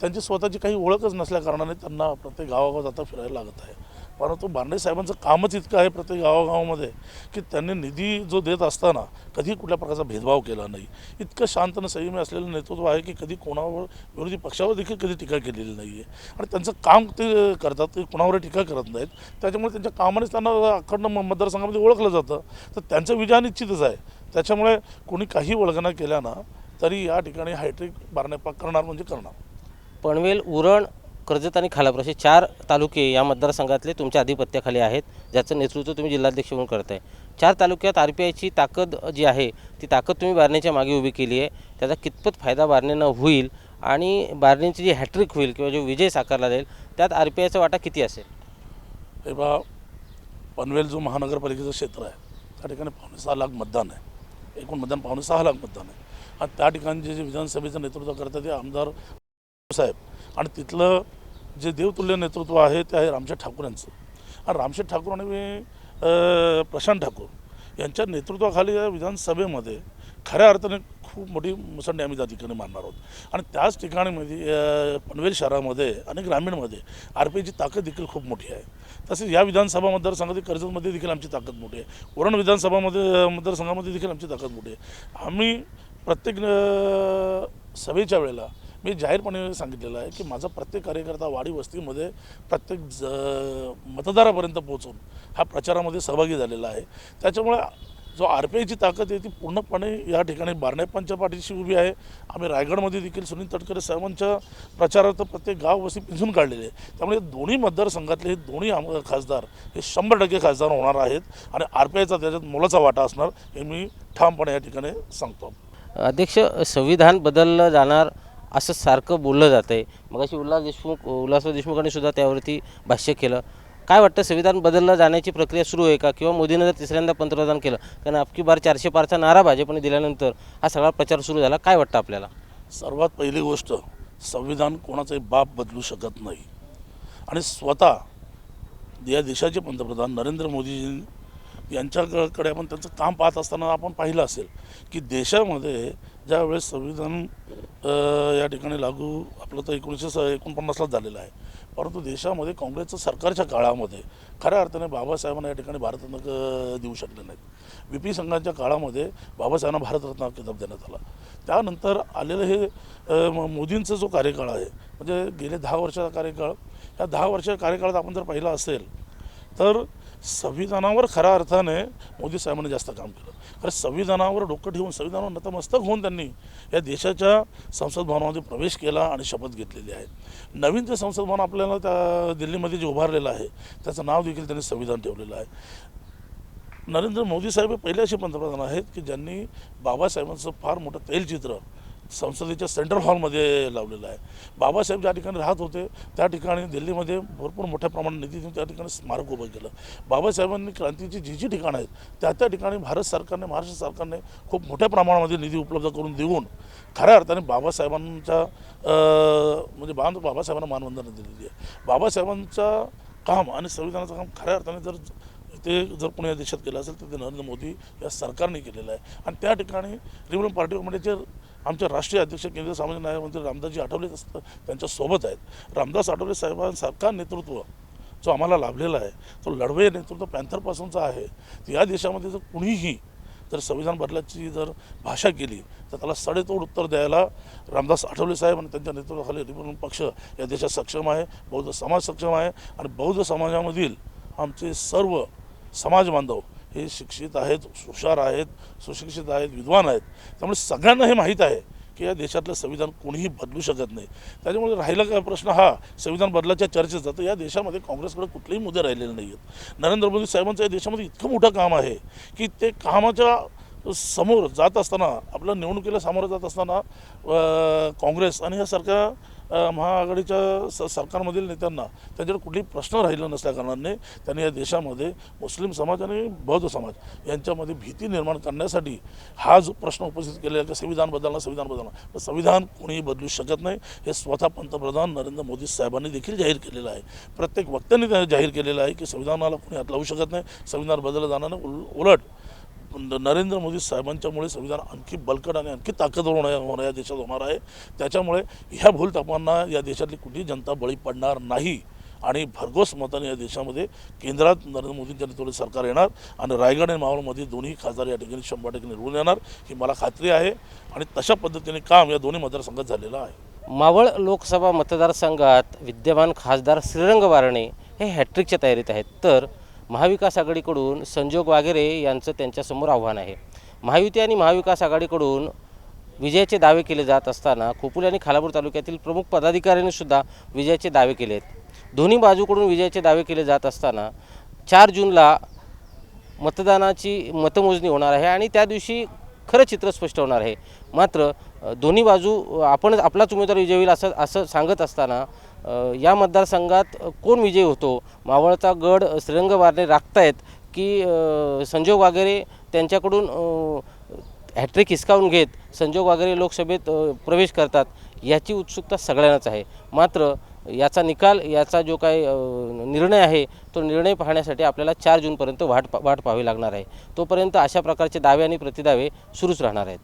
त्यांची स्वतःची काही ओळखच नसल्याकारणाने त्यांना प्रत्येक गावागावात आता फिरायला लागत आहे. परंतु बारणे साहेबांचं कामच इतकं आहे प्रत्येक गावागावामध्ये की त्यांनी निधी जो देत असताना कधी कुठल्या प्रकारचा भेदभाव केला नाही. इतकं शांत आणि संयमी असलेलं नेतृत्व आहे की कधी कोणावर विरोधी पक्षावर देखील कधी टीका केलेली नाही आहे आणि त्यांचं काम ते करतात, ते कोणावर टीका करत नाहीत. त्याच्यामुळे त्यांच्या कामानेच त्यांना अखंड मतदारसंघामध्ये ओळखलं जातं. तर त्यांचं विजय निश्चितच आहे. त्याच्यामुळे कोणी काही वल्गना केल्यानं तरी या ठिकाणी हॅट्रिक बारणे करणार म्हणजे करणार. पनवेल, उरण, कर्जत आणि खालापूर असे 4 तालुके या मतदारसंघातले तुमच्या आधिपत्याखाली आहेत, ज्याचं नेतृत्व तुम्ही जिल्हाध्यक्ष म्हणून करताय. 4 तालुक्यात RPIची ताकद जी आहे ती ताकद तुम्ही बारणेच्या मागे उभी केली आहे. त्याचा कितपत फायदा बारणेंना होईल आणि बारणेंची जी हॅट्रिक होईल किंवा जो विजय साकारला जाईल त्यात RPIचा वाटा किती असेल? हे बा, पनवेल जो महानगरपालिकेचं क्षेत्र आहे त्या ठिकाणी 6.25 लाख मतदान आहे. एकूण मतदान 6.25 लाख मतदान आहे आणि त्या ठिकाणी जे विधानसभेचं नेतृत्व करतात ते आमदार साहेब आणि तिथलं जे देवतुल्य नेतृत्व आहे ते आहे रामशेठ ठाकूर यांचं. आणि रामशेठ ठाकूर आणि प्रशांत ठाकूर यांच्या नेतृत्वाखाली या विधानसभेमध्ये खऱ्या अर्थाने खूप मोठी मुसंडी आम्ही त्या ठिकाणी मारणार आहोत. आणि त्याच ठिकाणीमध्ये पनवेल शहरामध्ये आणि ग्रामीणमध्ये RPIची ताकद देखील खूप मोठी आहे. तसेच या विधानसभा मतदारसंघातील कर्जतमध्ये देखील आमची ताकद मोठी आहे. उरण मतदारसंघामध्ये देखील आमची ताकद मोठी आहे. आम्ही प्रत्येक सभेच्या वेळेला मी जाहीरपणे सांगितलेलं आहे की माझा प्रत्येक कार्यकर्ता वाडी वस्तीमध्ये प्रत्येक मतदारापर्यंत पोहोचून हा प्रचारामध्ये सहभागी झालेला आहे. त्याच्यामुळे जो RPIची ताकद आहे ती पूर्णपणे या ठिकाणी बारणे पाठीशी उभी आहे. आम्ही रायगडमध्ये देखील सुनील तटकरे साहेबांच्या प्रचारार्थ प्रत्येक गाव वस्ती पिंजून काढलेले आहे. त्यामुळे दोन्ही मतदारसंघातले हे दोन्ही खासदार हे 100% खासदार होणार आहेत आणि RPIचा त्याच्यात मोलाचा वाटा असणार हे मी ठामपणे या ठिकाणी सांगतो. अध्यक्ष, संविधान बदललं जाणार असं सारखं बोललं जातं आहे. मग अशी उल्हासराव देशमुखांनी सुद्धा त्यावरती भाष्य केलं. काय वाटतं, संविधान बदललं जाण्याची प्रक्रिया सुरू आहे का, किंवा मोदीनं जर तिसऱ्यांदा पंतप्रधान केलं, कारण अबकी बार 400 पारचा नारा भाजपने दिल्यानंतर हा सगळा प्रचार सुरू झाला, काय वाटतं आपल्याला? सर्वात पहिली गोष्ट, संविधान कोणाचाही बाप बदलू शकत नाही आणि स्वतः या देशाचे पंतप्रधान नरेंद्र मोदी यांच्याकडे आपण त्यांचं काम पाहत असताना आपण पाहिलं असेल की देशामध्ये ज्यावेळेस संविधान या ठिकाणी लागू आपलं तर 1949लाच झालेलं आहे, परंतु देशामध्ये काँग्रेसचं सरकारच्या काळामध्ये खऱ्या अर्थाने बाबासाहेबांना या ठिकाणी भारतरत्न देऊ शकले नाहीत. VP संघांच्या काळामध्ये बाबासाहेबांना भारतरत्न किताब देण्यात आला. त्यानंतर आलेलं हे मोदींचा जो कार्यकाळ आहे, म्हणजे गेले 10 वर्षाचा कार्यकाळ, या 10 वर्षाच्या कार्यकाळात आपण जर पाहिलं असेल तर संविधानावर खऱ्या अर्थाने मोदी साहेबांनी जास्त काम केलं. कारण संविधानावर डोकं ठेवून, संविधानावर नतमस्तक होऊन त्यांनी या देशाच्या संसद भवनामध्ये प्रवेश केला आणि शपथ घेतलेली आहे. नवीन जे संसद भवन आपल्याला त्या दिल्लीमध्ये जे उभारलेलं आहे त्याचं नाव देखील त्यांनी संविधान ठेवलेलं आहे. नरेंद्र मोदी साहेब हे पहिले असे पंतप्रधान आहेत की ज्यांनी बाबासाहेबांचं फार मोठं तैलचित्र संसदेच्या सेंट्रल हॉलमध्ये लावलेलं आहे. बाबासाहेब ज्या ठिकाणी राहत होते त्या ठिकाणी दिल्लीमध्ये भरपूर मोठ्या प्रमाणात निधी देऊन त्या ठिकाणी स्मारक उभं केलं. बाबासाहेबांनी क्रांतीची जी ठिकाणं आहेत त्या ठिकाणी भारत सरकारने, महाराष्ट्र सरकारने खूप मोठ्या प्रमाणामध्ये निधी उपलब्ध करून देऊन खऱ्या अर्थाने बाबासाहेबांच्या म्हणजे बाबासाहेबांना मानवंदना दिलेली आहे. बाबासाहेबांचं काम आणि संविधानाचं काम खऱ्या अर्थाने जर कोणी या देशात केलं असेल तर ते नरेंद्र मोदी या सरकारने केलेलं आहे. आणि त्या ठिकाणी रिपब्लिकन पार्टी म्हणजे जे आमचे राष्ट्रीय अध्यक्ष केंद्रीय सामाजिक न्याय मंत्री रामदासजी आठवले त्यांच्यासोबत आहेत. रामदास आठवले साहेबांसारखा नेतृत्व जो आम्हाला लाभलेला आहे तो लढवे नेतृत्व पॅन्थरपासूनचा आहे. या देशामध्ये जर कुणीही जर संविधान बदलाची जर भाषा केली तर त्याला सडेतोड उत्तर द्यायला रामदास आठवले साहेब आणि त्यांच्या नेतृत्वाखाली रिपब्लिकन पक्ष या देशात सक्षम आहे. बौद्ध समाज सक्षम आहे आणि बौद्ध समाजामधील आमचे सर्व समाज बांधव हे शिक्षित आहेत, हुशार आहेत, सुशिक्षित आहेत, विद्वान आहेत. त्यामुळे सगळ्यांना हे माहीत आहे की या देशातलं संविधान कोणीही बदलू शकत नाही. त्याच्यामुळे राहिला काय प्रश्न हा संविधान बदलाच्या चर्चेचा, तर या देशामध्ये काँग्रेसकडे कुठलेही मुद्दे राहिलेले नाही आहेत. नरेंद्र मोदी साहेबांचं या देशामध्ये इतकं मोठं काम आहे की ते कामाच्या समोर जात असताना, आपल्या निवडणुकीला सामोरं जात असताना काँग्रेस आणि या महाआघाडीच्या सरकारमधील नेत्यांना त्यांच्याकडे कुठलेही प्रश्न राहिला नसल्याकारणाने त्यांनी या देशामध्ये मुस्लिम समाज आणि बौद्ध समाज यांच्यामध्ये भीती निर्माण करण्यासाठी हा जो प्रश्न उपस्थित केलेला आहे की संविधान बदलणं, तर संविधान कोणीही बदलू शकत नाही हे स्वतः पंतप्रधान नरेंद्र मोदी साहेबांनी देखील जाहीर केलेलं आहे. प्रत्येक वक्त्यांनी जाहीर केलेलं आहे की संविधानाला कोणी हात लावू शकत नाही, संविधान बदललं जाणार नाही. उलट नरेंद्र मोदी साहेबांच्यामुळे संविधान आणखी बलकट आणि आणखी ताकदवर होणं या देशात होणार आहे. त्याच्यामुळे ह्या भूलथापांना या देशातली कुठलीही जनता बळी पडणार नाही आणि भरघोस मताने या देशामध्ये केंद्रात नरेंद्र मोदींच्या नेतृत्वात सरकार येणार आणि रायगड आणि मावळमध्ये दोन्ही खासदार या ठिकाणी 100% निवडून येणार ही मला खात्री आहे आणि तशा पद्धतीने काम या दोन्ही मतदारसंघात झालेलं आहे. मावळ लोकसभा मतदारसंघात विद्यमान खासदार श्रीरंग बारणे हे हॅट्रिकच्या तयारीत आहेत, तर महाविकास आघाडीकडून संजोग वागेरे यांचं त्यांच्यासमोर आव्हान आहे. महायुती आणि महाविकास आघाडीकडून विजयाचे दावे केले जात असताना खोपोली आणि खालापूर तालुक्यातील प्रमुख पदाधिकाऱ्यांनी सुद्धा विजयाचे दावे केले आहेत. दोन्ही बाजूकडून विजयाचे दावे केले जात असताना 4 जूनला मतदानाची मतमोजणी होणार आहे आणि त्या दिवशी खरं चित्र स्पष्ट होणार आहे. मात्र दोन्ही बाजू आपण आपलाच उमेदवार विजयी होईल असं सांगत असताना या मतदारसंघात कोण विजयी होतो, मावळचा गड श्रीरंग बारणे राखतायत की संजोग वागेरे त्यांच्याकडून हॅट्रिक हिसकावून घेत संजोग वागेरे लोकसभेत प्रवेश करतात, याची उत्सुकता सगळ्यांनाच आहे. मात्र याचा निकाल, याचा जो काही निर्णय आहे तो निर्णय पाहण्यासाठी आपल्याला 4 जूनपर्यंत वाट पाहावी लागणार आहे. तोपर्यंत अशा प्रकारचे दावे आणि प्रतिदावे सुरूच राहणार आहेत.